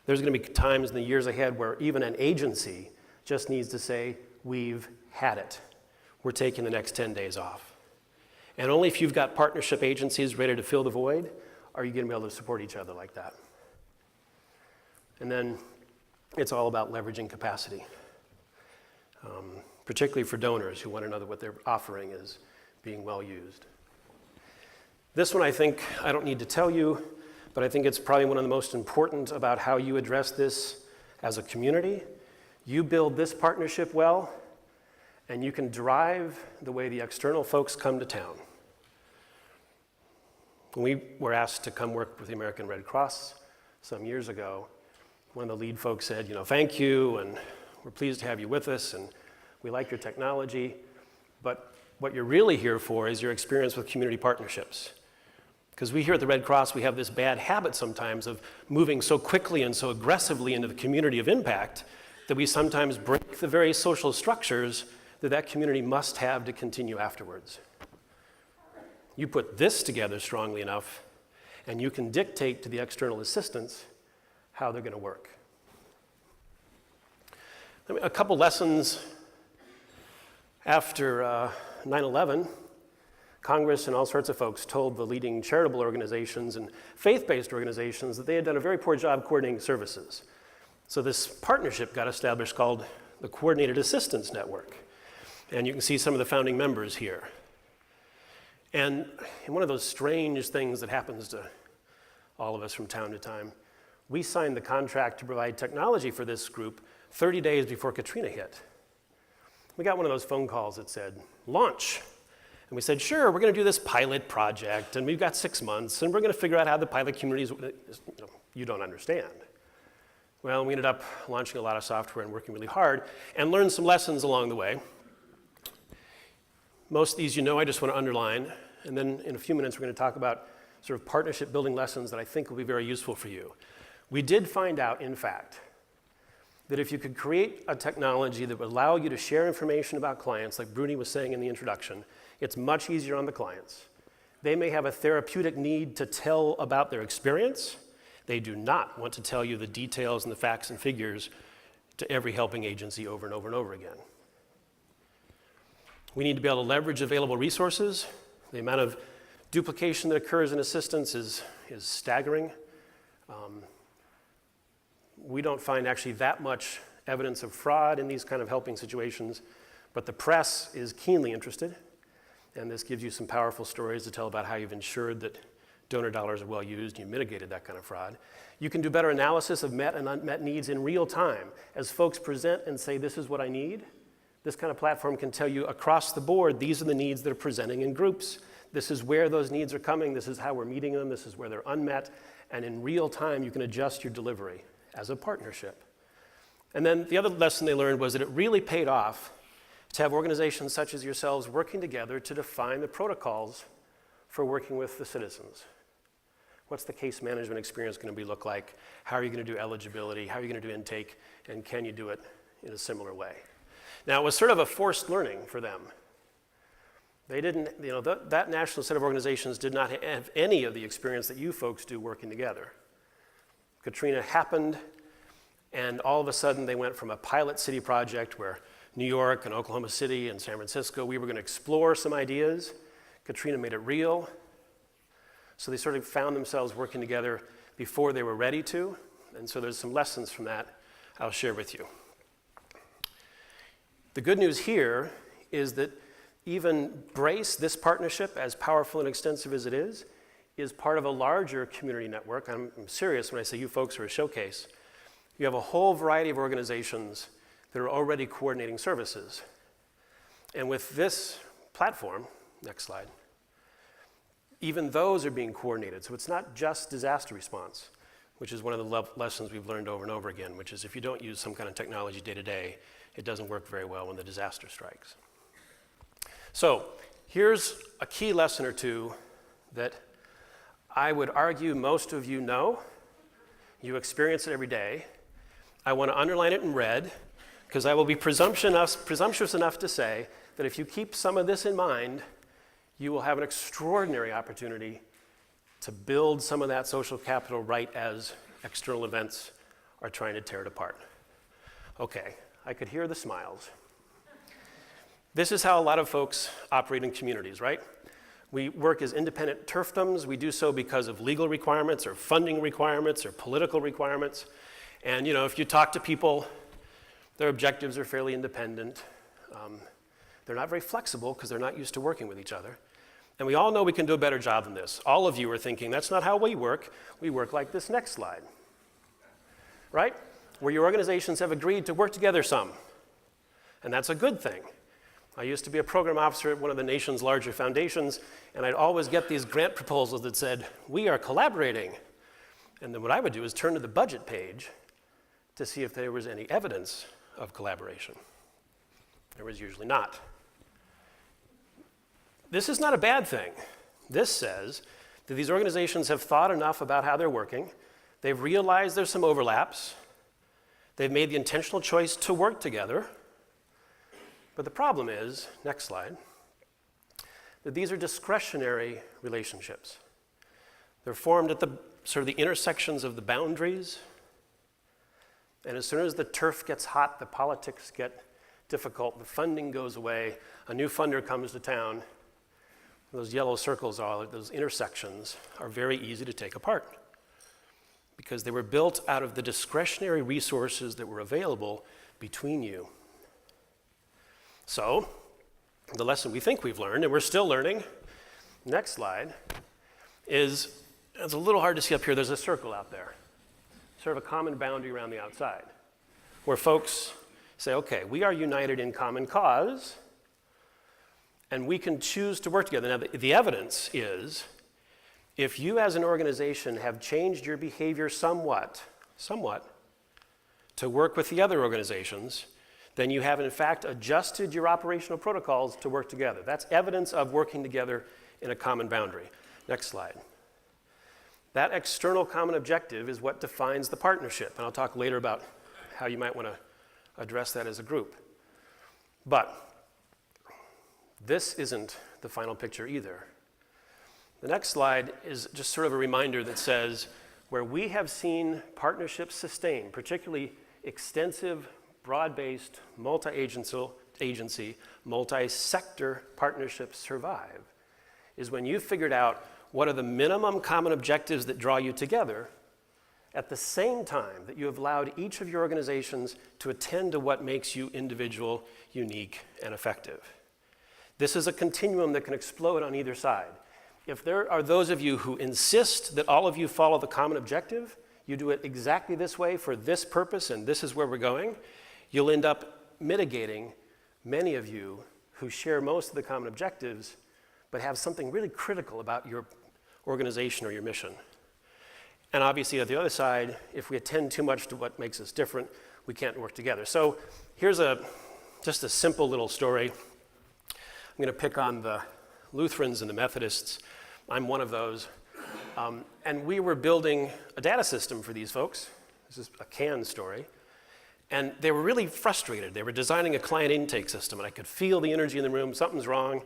There's going to be times in the years ahead where even an agency just needs to say, we've had it. We're taking the next 10 days off. And only if you've got partnership agencies ready to fill the void are you going to be able to support each other like that. And then it's all about leveraging capacity, particularly for donors who want to know that what they're offering is being well used. This one, I think, I don't need to tell you, but I think it's probably one of the most important about how you address this as a community. You build this partnership well, and you can drive the way the external folks come to town. When we were asked to come work with the American Red Cross some years ago, one of the lead folks said, thank you, and we're pleased to have you with us, and we like your technology, but what you're really here for is your experience with community partnerships. Because we here at the Red Cross, we have this bad habit sometimes of moving so quickly and so aggressively into the community of impact that we sometimes break the very social structures that community must have to continue afterwards. You put this together strongly enough, and you can dictate to the external assistants how they're going to work. A couple lessons after 9/11, Congress and all sorts of folks told the leading charitable organizations and faith-based organizations that they had done a very poor job coordinating services. So this partnership got established called the Coordinated Assistance Network. And you can see some of the founding members here. And one of those strange things that happens to all of us from time to time, we signed the contract to provide technology for this group 30 days before Katrina hit. We got one of those phone calls that said, launch. And we said, sure, we're going to do this pilot project, and we've got 6 months, and we're going to figure out how the pilot communities, you don't understand. Well, we ended up launching a lot of software and working really hard and learned some lessons along the way. Most of these I just want to underline, and then in a few minutes we're going to talk about sort of partnership building lessons that I think will be very useful for you. We did find out, in fact, that if you could create a technology that would allow you to share information about clients, like Bruni was saying in the introduction, it's much easier on the clients. They may have a therapeutic need to tell about their experience. They do not want to tell you the details and the facts and figures to every helping agency over and over and over again. We need to be able to leverage available resources. The amount of duplication that occurs in assistance is staggering. We don't find actually that much evidence of fraud in these kind of helping situations, but the press is keenly interested, and this gives you some powerful stories to tell about how you've ensured that donor dollars are well used, you mitigated that kind of fraud. You can do better analysis of met and unmet needs in real time. As folks present and say, this is what I need, this kind of platform can tell you across the board, these are the needs that are presenting in groups. This is where those needs are coming, this is how we're meeting them, this is where they're unmet, and in real time you can adjust your delivery as a partnership. And then the other lesson they learned was that it really paid off to have organizations such as yourselves working together to define the protocols for working with the citizens. What's the case management experience going to look like? How are you going to do eligibility? How are you going to do intake? And can you do it in a similar way? Now, it was sort of a forced learning for them. They didn't, that national set of organizations did not have any of the experience that you folks do working together. Katrina happened, and all of a sudden they went from a pilot city project where New York and Oklahoma City and San Francisco, we were going to explore some ideas. Katrina made it real. So they sort of found themselves working together before they were ready to. And so there's some lessons from that I'll share with you. The good news here is that even B.R.A.C.E, this partnership, as powerful and extensive as it is part of a larger community network. I'm serious when I say you folks are a showcase. You have a whole variety of organizations that are already coordinating services. And with this platform, next slide, even those are being coordinated. So it's not just disaster response, which is one of the lessons we've learned over and over again, which is if you don't use some kind of technology day to day, it doesn't work very well when the disaster strikes. So here's a key lesson or two that I would argue most of you know. You experience it every day. I want to underline it in red because I will be presumptuous enough to say that if you keep some of this in mind, you will have an extraordinary opportunity to build some of that social capital right as external events are trying to tear it apart. Okay, I could hear the smiles. This is how a lot of folks operate in communities, right? We work as independent turfdoms. We do so because of legal requirements or funding requirements or political requirements. And if you talk to people, their objectives are fairly independent. They're not very flexible because they're not used to working with each other. And we all know we can do a better job than this. All of you are thinking, that's not how we work. We work like this next slide, right? Where your organizations have agreed to work together some. And that's a good thing. I used to be a program officer at one of the nation's larger foundations, and I'd always get these grant proposals that said, we are collaborating. And then what I would do is turn to the budget page to see if there was any evidence of collaboration. There was usually not. This is not a bad thing. This says that these organizations have thought enough about how they're working. They've realized there's some overlaps. They've made the intentional choice to work together. But the problem is, next slide, that these are discretionary relationships. They're formed at the sort of the intersections of the boundaries. And as soon as the turf gets hot, the politics get difficult, the funding goes away, a new funder comes to town. Those yellow circles, those intersections, are very easy to take apart because they were built out of the discretionary resources that were available between you. So, the lesson we think we've learned, and we're still learning, next slide, is, it's a little hard to see up here, there's a circle out there, sort of a common boundary around the outside, where folks say, okay, we are united in common cause, and we can choose to work together. Now, the evidence is, if you as an organization have changed your behavior somewhat, to work with the other organizations, then you have in fact adjusted your operational protocols to work together. That's evidence of working together in a common boundary. Next slide. That external common objective is what defines the partnership, and I'll talk later about how you might want to address that as a group. But this isn't the final picture either. The next slide is just sort of a reminder that says where we have seen partnerships sustain, particularly extensive, broad-based, multi-agency, multi-sector partnerships survive, is when you've figured out what are the minimum common objectives that draw you together at the same time that you have allowed each of your organizations to attend to what makes you individual, unique, and effective. This is a continuum that can explode on either side. If there are those of you who insist that all of you follow the common objective, you do it exactly this way for this purpose and this is where we're going, you'll end up mitigating many of you who share most of the common objectives but have something really critical about your organization or your mission. And obviously, at the other side, if we attend too much to what makes us different, we can't work together. So here's just a simple little story. I'm going to pick on the Lutherans and the Methodists. I'm one of those. And we were building a data system for these folks. This is a CAN story. And they were really frustrated. They were designing a client intake system, and I could feel the energy in the room. Something's wrong.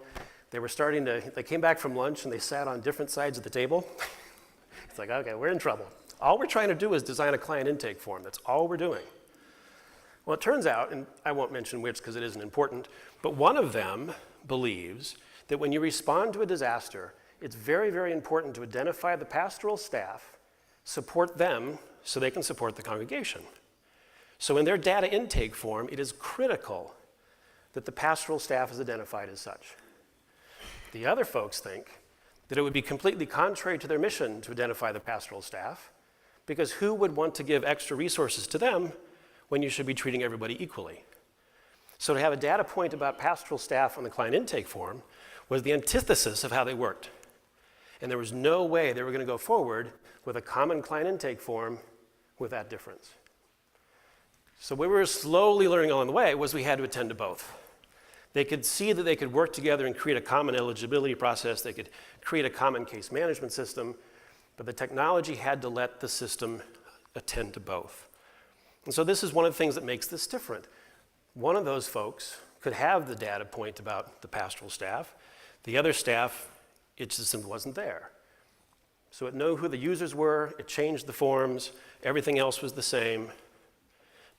They came back from lunch, and they sat on different sides of the table. It's like, okay, we're in trouble. All we're trying to do is design a client intake form. That's all we're doing. Well, it turns out, and I won't mention which because it isn't important, but one of them believes that when you respond to a disaster, it's very, very important to identify the pastoral staff, support them so they can support the congregation. So in their data intake form, it is critical that the pastoral staff is identified as such. The other folks think that it would be completely contrary to their mission to identify the pastoral staff, because who would want to give extra resources to them when you should be treating everybody equally? So to have a data point about pastoral staff on the client intake form was the antithesis of how they worked. And there was no way they were going to go forward with a common client intake form with that difference. So what we were slowly learning along the way was we had to attend to both. They could see that they could work together and create a common eligibility process. They could create a common case management system, but the technology had to let the system attend to both. And so this is one of the things that makes this different. One of those folks could have the data point about the pastoral staff. The other staff, it just wasn't there. So it knew who the users were, it changed the forms, everything else was the same.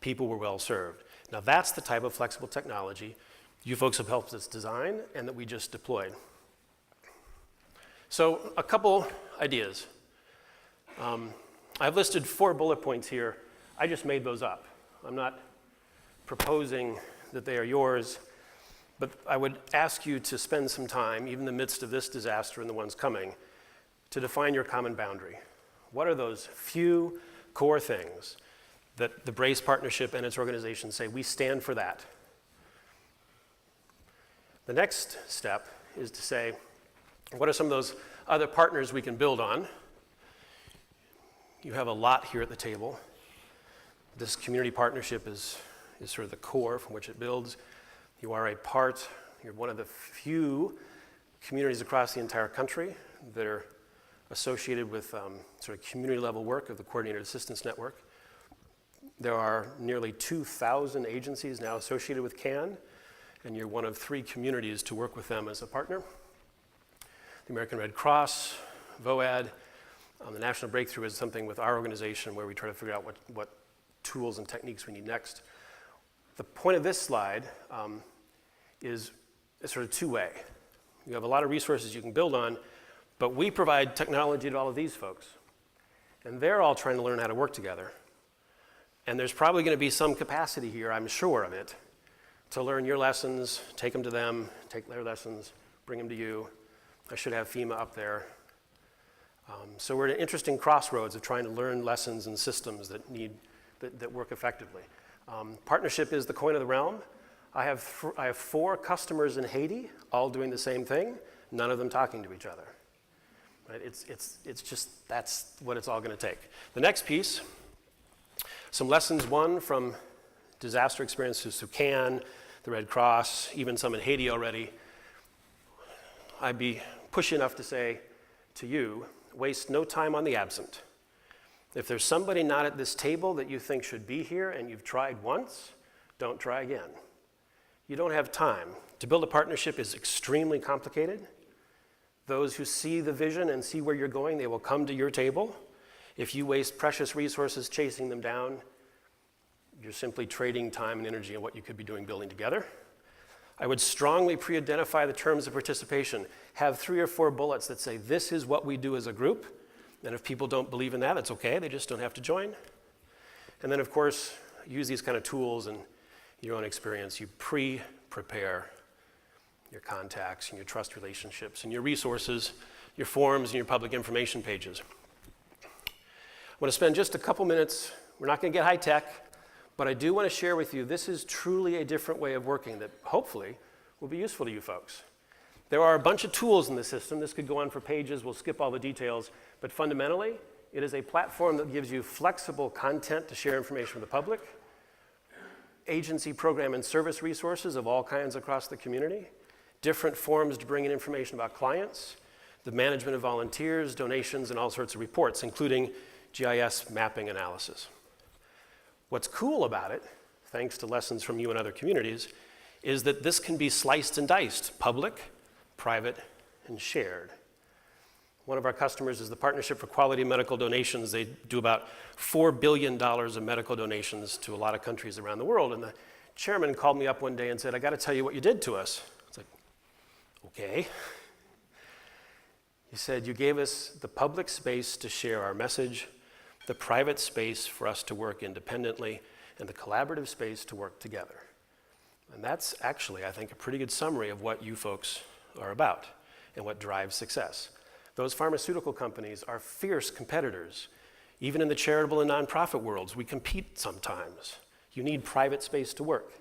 People were well served. Now that's the type of flexible technology you folks have helped us design and that we just deployed. So a couple ideas. I've listed 4 bullet points here. I just made those up. I'm not proposing that they are yours, but I would ask you to spend some time, even in the midst of this disaster and the ones coming, to define your common boundary. What are those few core things that the B.R.A.C.E partnership and its organizations say, we stand for that? The next step is to say, what are some of those other partners we can build on? You have a lot here at the table. This community partnership is sort of the core from which it builds. You are a part, you're one of the few communities across the entire country that are associated with sort of community level work of the Coordinated Assistance Network. There are nearly 2,000 agencies now associated with CAN, and you're one of 3 communities to work with them as a partner. The American Red Cross, VOAD, the National Breakthrough is something with our organization where we try to figure out what tools and techniques we need next. The point of this slide is sort of two-way. You have a lot of resources you can build on, but we provide technology to all of these folks. And they're all trying to learn how to work together. And there's probably going to be some capacity here, I'm sure of it, to learn your lessons, take them to them, take their lessons, bring them to you. I should have FEMA up there. So we're at an interesting crossroads of trying to learn lessons and systems that work effectively. Partnership is the coin of the realm. I have 4 customers in Haiti, all doing the same thing, none of them talking to each other. Right? It's just, that's what it's all going to take. The next piece, some lessons, one from disaster experiences through CAN, the Red Cross, even some in Haiti already. I'd be pushy enough to say to you, waste no time on the absent. If there's somebody not at this table that you think should be here and you've tried once, don't try again. You don't have time. To build a partnership is extremely complicated. Those who see the vision and see where you're going, they will come to your table. If you waste precious resources chasing them down, you're simply trading time and energy on what you could be doing building together. I would strongly pre-identify the terms of participation. Have 3 or 4 bullets that say, this is what we do as a group. And if people don't believe in that, it's okay. They just don't have to join. And then, of course, use these kind of tools and your own experience. You pre-prepare your contacts and your trust relationships and your resources your forms, and your public information pages. I want to spend just a couple minutes. We're not going to get high tech, but I do want to share with you this is truly a different way of working that hopefully will be useful to you folks. There are a bunch of tools in the system. This could go on for pages. We'll skip all the details. But fundamentally, it is a platform that gives you flexible content to share information with the public, agency program and service resources of all kinds across the community, different forms to bring in information about clients, the management of volunteers, donations, and all sorts of reports, including GIS mapping analysis. What's cool about it, thanks to lessons from you and other communities, is that this can be sliced and diced, public, private, and shared. One of our customers is the Partnership for Quality Medical Donations. They do about $4 billion of medical donations to a lot of countries around the world. And the chairman called me up one day and said, I got to tell you what you did to us. It's like, okay. He said, you gave us the public space to share our message, the private space for us to work independently, and the collaborative space to work together. And that's actually, I think, a pretty good summary of what you folks are about and what drives success. Those pharmaceutical companies are fierce competitors. Even in the charitable and nonprofit worlds, we compete sometimes. You need private space to work.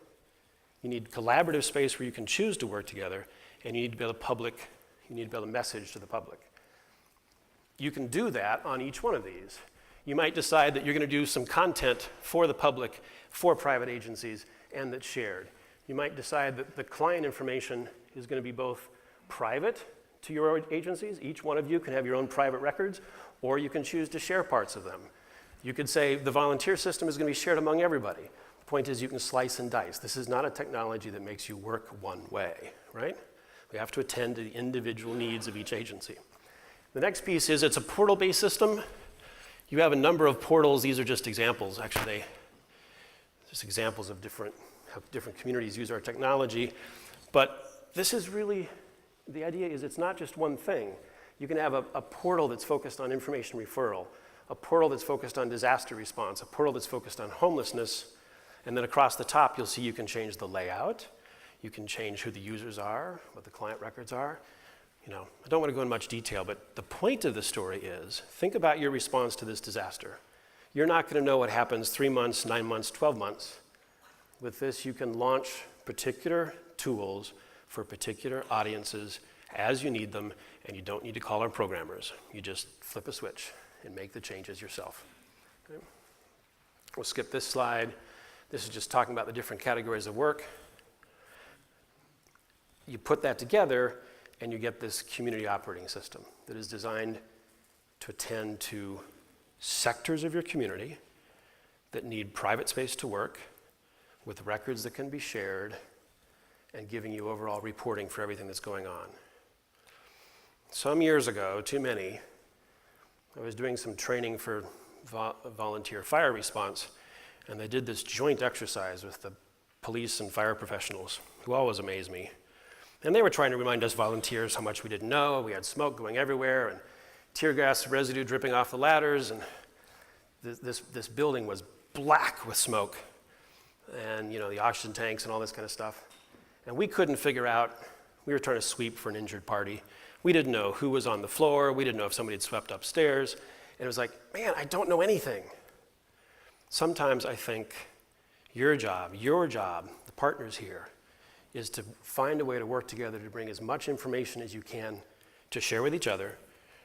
You need collaborative space where you can choose to work together, and you need to be able to message to the public. You can do that on each one of these. You might decide that you're going to do some content for the public, for private agencies, and that's shared. You might decide that the client information is going to be both private to your agencies. Each one of you can have your own private records, or you can choose to share parts of them. You could say the volunteer system is going to be shared among everybody. The point is you can slice and dice. This is not a technology that makes you work one way, right? We have to attend to the individual needs of each agency. The next piece is it's a portal-based system. You have a number of portals. These are just examples. Actually, just examples of how different communities use our technology. But this is really, the idea is it's not just one thing. You can have a portal that's focused on information referral, a portal that's focused on disaster response, a portal that's focused on homelessness, and then across the top you'll see you can change the layout, you can change who the users are, what the client records are. I don't want to go into much detail, but the point of the story is, think about your response to this disaster. You're not going to know what happens 3 months, 9 months, 12 months. With this, you can launch particular tools for particular audiences as you need them, and you don't need to call our programmers. You just flip a switch and make the changes yourself. Okay? We'll skip this slide. This is just talking about the different categories of work. You put that together, and you get this community operating system that is designed to attend to sectors of your community that need private space to work, with records that can be shared, and giving you overall reporting for everything that's going on. Some years ago, too many, I was doing some training for volunteer fire response, and they did this joint exercise with the police and fire professionals, who always amaze me. And they were trying to remind us volunteers how much we didn't know. We had smoke going everywhere, and tear gas residue dripping off the ladders, and this building was black with smoke, and the oxygen tanks and all this kind of stuff. And we couldn't figure out, we were trying to sweep for an injured party. We didn't know who was on the floor. We didn't know if somebody had swept upstairs. And it was like, man, I don't know anything. Sometimes I think your job, the partners here, is to find a way to work together to bring as much information as you can to share with each other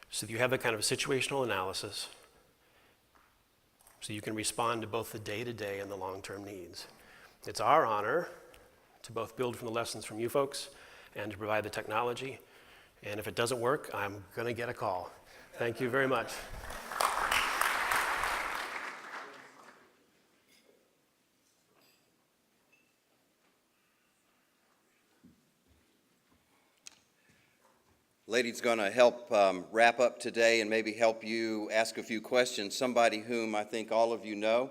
so that you have that kind of situational analysis so you can respond to both the day-to-day and the long-term needs. It's our honor to both build from the lessons from you folks and to provide the technology. And if it doesn't work, I'm going to get a call. Thank you very much. Lady's going to help wrap up today and maybe help you ask a few questions. Somebody whom I think all of you know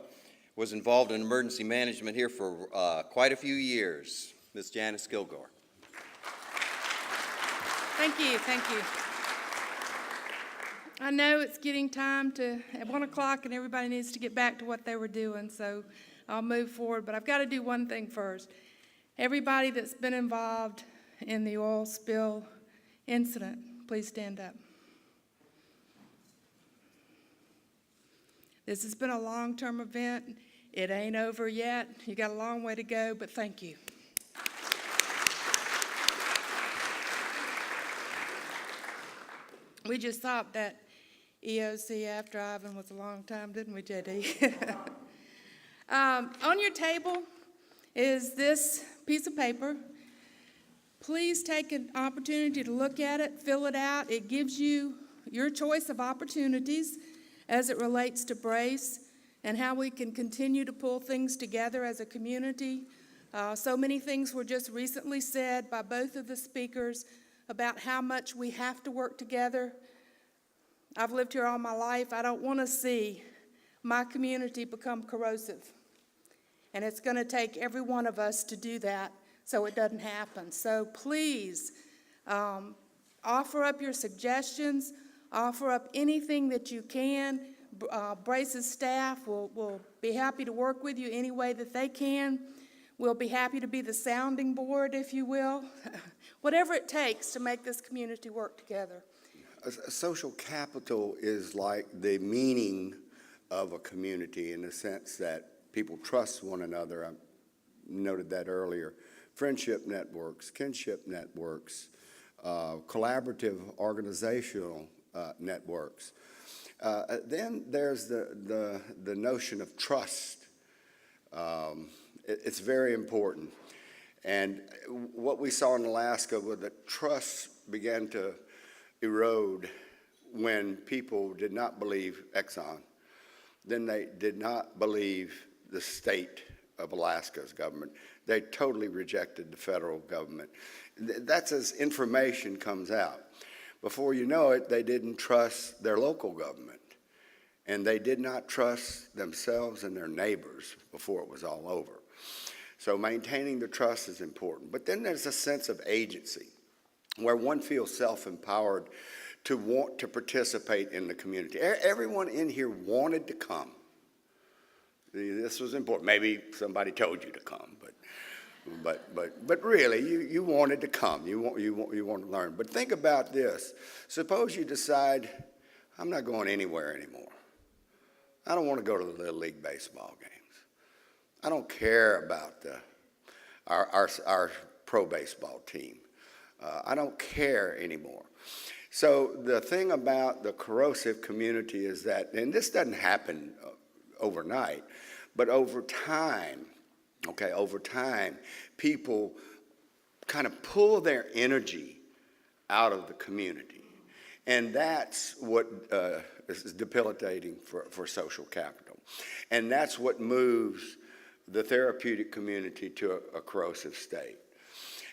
was involved in emergency management here for quite a few years, Ms. Janice Kilgore. Thank you. I know it's getting time at 1 o'clock and everybody needs to get back to what they were doing, so I'll move forward. But I've got to do one thing first. Everybody that's been involved in the oil spill incident, please stand up. This has been a long-term event. It ain't over yet. You got a long way to go, but thank you. We just thought that EOC after Ivan was a long time, didn't we, JD? On your table is this piece of paper. Please take an opportunity to look at it, fill it out. It gives you your choice of opportunities as it relates to B.R.A.C.E and how we can continue to pull things together as a community. So many things were just recently said by both of the speakers about how much we have to work together. I've lived here all my life. I don't want to see my community become corrosive. And it's going to take every one of us to do that so it doesn't happen. So please, offer up your suggestions, offer up anything that you can. B.R.A.C.E's staff will be happy to work with you any way that they can. We'll be happy to be the sounding board, if you will. Whatever it takes to make this community work together. Social capital is like the meaning of a community in the sense that people trust one another. I noted that earlier. Friendship networks, kinship networks, collaborative organizational networks. Then there's the notion of trust. It's very important. And what we saw in Alaska was that trust began to erode when people did not believe Exxon. Then they did not believe the state of Alaska's government. They totally rejected the federal government. That's as information comes out. Before you know it, they didn't trust their local government. And they did not trust themselves and their neighbors before it was all over. So maintaining the trust is important. But then there's a sense of agency where one feels self-empowered to want to participate in the community. Everyone in here wanted to come. This was important. Maybe somebody told you to come, but really, you wanted to come. You want to learn. But think about this. Suppose you decide, I'm not going anywhere anymore. I don't want to go to the Little League baseball games. I don't care about our pro baseball team. I don't care anymore. So the thing about the corrosive community is that, and this doesn't happen overnight, but over time, people kind of pull their energy out of the community. And that's what is debilitating for social capital. And that's what moves the therapeutic community to a corrosive state.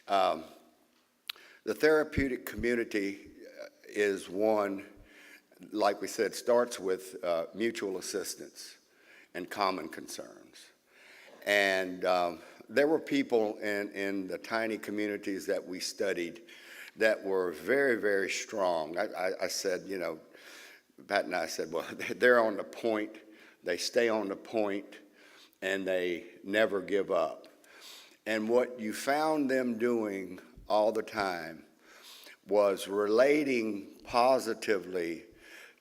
The therapeutic community is one, like we said, starts with mutual assistance and common concerns. And there were people in the tiny communities that we studied that were very, very strong. I said, you know, Pat and I said, well, they're on the point, they stay on the point, and they never give up. And what you found them doing all the time was relating positively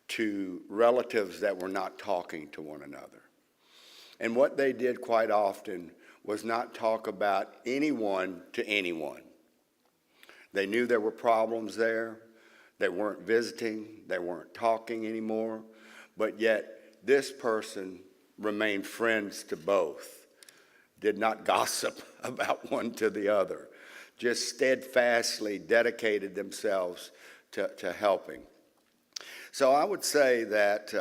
to relatives that were not talking to one another. And what they did quite often was not talk about anyone to anyone. They knew there were problems there. They weren't visiting. They weren't talking anymore. But yet this person remained friends to both, did not gossip about one to the other, just steadfastly dedicated themselves to helping. So I would say that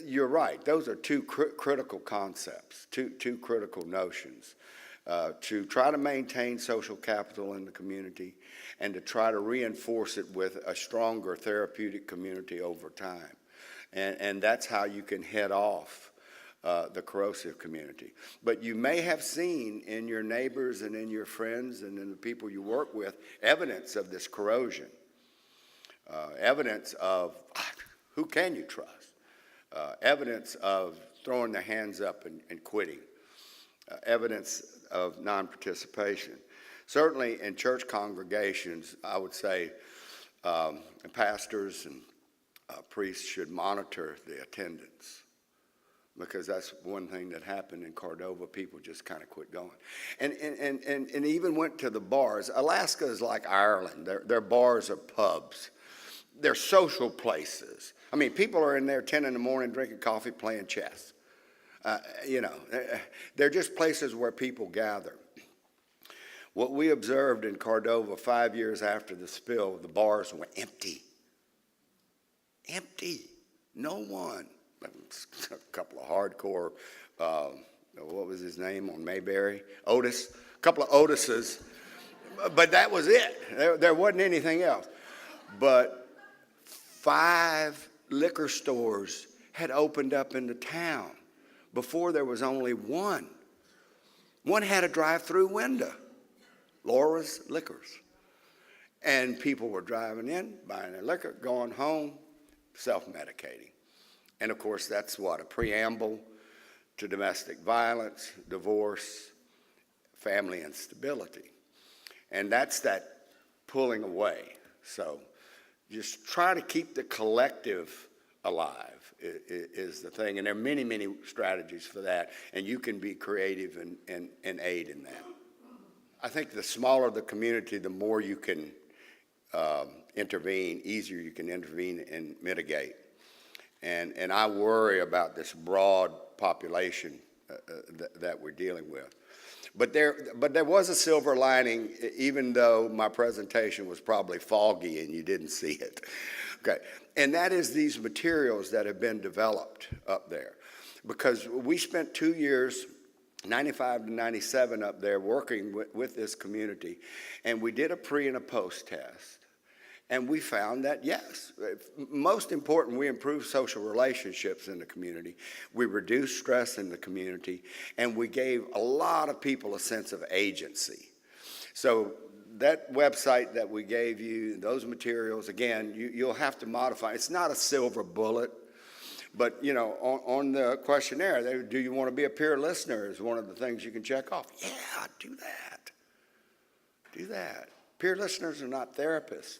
you're right. Those are two critical concepts, two critical notions. To try to maintain social capital in the community and to try to reinforce it with a stronger therapeutic community over time. And that's how you can head off the corrosive community. But you may have seen in your neighbors and in your friends and in the people you work with evidence of this corrosion, evidence of who can you trust, evidence of throwing their hands up and quitting, evidence of non-participation. Certainly in church congregations, I would say pastors and priests should monitor the attendance, because that's one thing that happened in Cordova. People just kind of quit going. And even went to the bars. Alaska is like Ireland. Their bars are pubs. They're social places. I mean, people are in there 10 in the morning drinking coffee, playing chess. They're just places where people gather. What we observed in Cordova 5 years after the spill, the bars were empty. Empty. No one. A couple of hardcore, what was his name on Mayberry? Otis. A couple of Otises. But that was it. There wasn't anything else. But 5 liquor stores had opened up in the town. Before there was only one. One had a drive-through window, Laura's Liquors. And people were driving in, buying their liquor, going home, self-medicating. And of course, that's what, a preamble to domestic violence, divorce, family instability. And that's that pulling away. So just try to keep the collective alive is the thing. And there are many, many strategies for that. And you can be creative and aid in that. I think the smaller the community, the more you can intervene, easier you can intervene and mitigate. And I worry about this broad population that we're dealing with. But there was a silver lining, even though my presentation was probably foggy and you didn't see it. Okay, and that is these materials that have been developed up there. Because we spent 2 years, 95 to 97 up there working with this community, and we did a pre and a post test. And we found that, yes, most important, we improved social relationships in the community. We reduced stress in the community, and we gave a lot of people a sense of agency. So that website that we gave you, those materials, again, you'll have to modify. It's not a silver bullet, but, you know, on the questionnaire, do you want to be a peer listener is one of the things you can check off. Yeah, do that. Do that. Peer listeners are not therapists.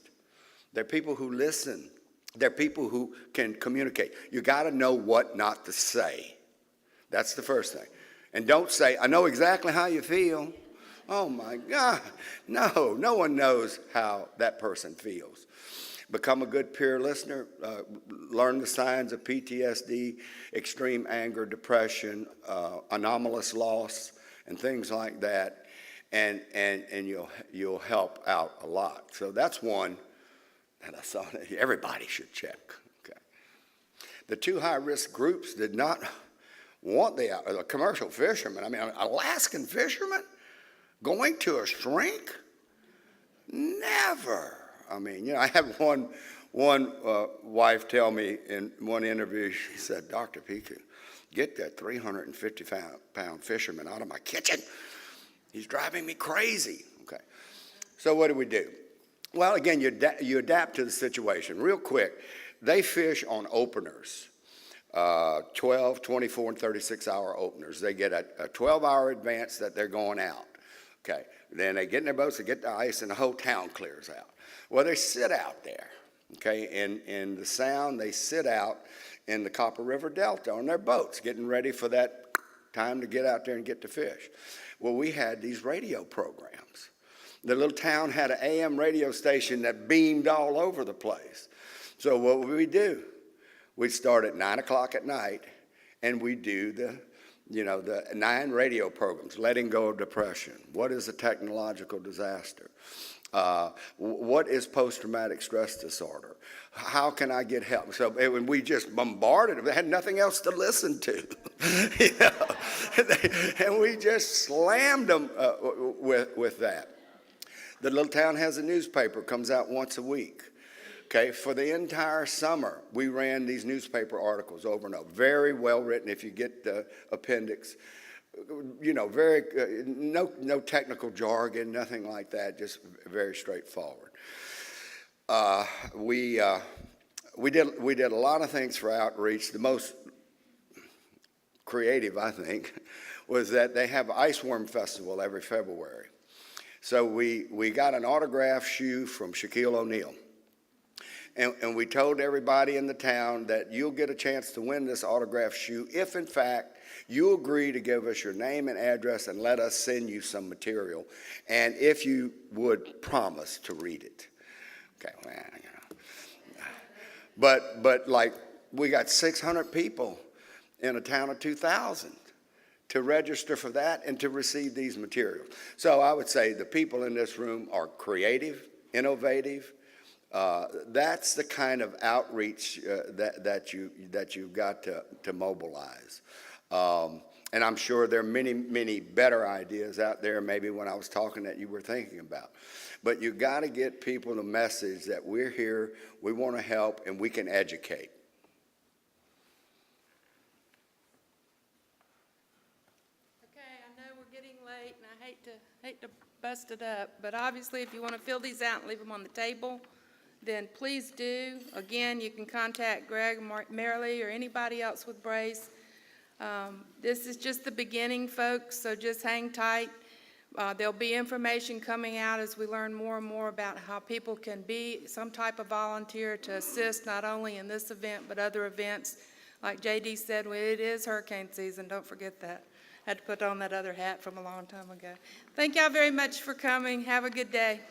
They're people who listen. They're people who can communicate. You got to know what not to say. That's the first thing. And don't say, I know exactly how you feel. Oh my God. No, no one knows how that person feels. Become a good peer listener. Learn the signs of PTSD, extreme anger, depression, anomalous loss, and things like that. And you'll help out a lot. So that's one. And I saw that everybody should check. Okay. The 2 high-risk groups did not want the commercial fishermen. I mean, Alaskan fishermen going to a shrink? Never. I mean, you know, I had one wife tell me in one interview, she said, Dr. Piku, get that 350-pound fisherman out of my kitchen. He's driving me crazy. Okay. So what do? Well, again, you adapt to the situation. Real quick, they fish on openers, 12, 24, and 36-hour openers. They get a 12-hour advance that they're going out. Okay, then they get in their boats, they get the ice, and the whole town clears out. Well, they sit out there, okay, in the Sound. They sit out in the Copper River Delta on their boats, getting ready for that time to get out there and get to fish. Well, we had these radio programs. The little town had an AM radio station that beamed all over the place. So what would we do? We'd start at 9 o'clock at night, and we'd do the 9 radio programs. Letting go of depression. What is a technological disaster? What is post-traumatic stress disorder? How can I get help? So we just bombarded them. They had nothing else to listen to. You know? And we just slammed them with that. The little town has a newspaper, comes out once a week. Okay, for the entire summer, we ran these newspaper articles over and over. Very well written. If you get the appendix, you know, no technical jargon, nothing like that. Just very straightforward. We did a lot of things for outreach. The most creative, I think, was that they have Ice Worm Festival every February. So we got an autographed shoe from Shaquille O'Neal. And we told everybody in the town that you'll get a chance to win this autograph shoe if, in fact, you agree to give us your name and address and let us send you some material, and if you would promise to read it. Okay, well, you know. But like, we got 600 people in a town of 2,000 to register for that and to receive these materials. So I would say the people in this room are creative, innovative. That's the kind of outreach that you've got to mobilize. And I'm sure there are many, many better ideas out there, maybe when I was talking that you were thinking about. But you got to get people the message that we're here, we want to help, and we can educate. Okay, I know we're getting late, and I hate to bust it up, but obviously, if you want to fill these out and leave them on the table, then please do. Again, you can contact Greg, Marilee, or anybody else with B.R.A.C.E. This is just the beginning, folks, so just hang tight. There'll be information coming out as we learn more and more about how people can be some type of volunteer to assist not only in this event but other events. Like J.D. said, well, it is hurricane season, don't forget that. I had to put on that other hat from a long time ago. Thank y'all very much for coming. Have a good day.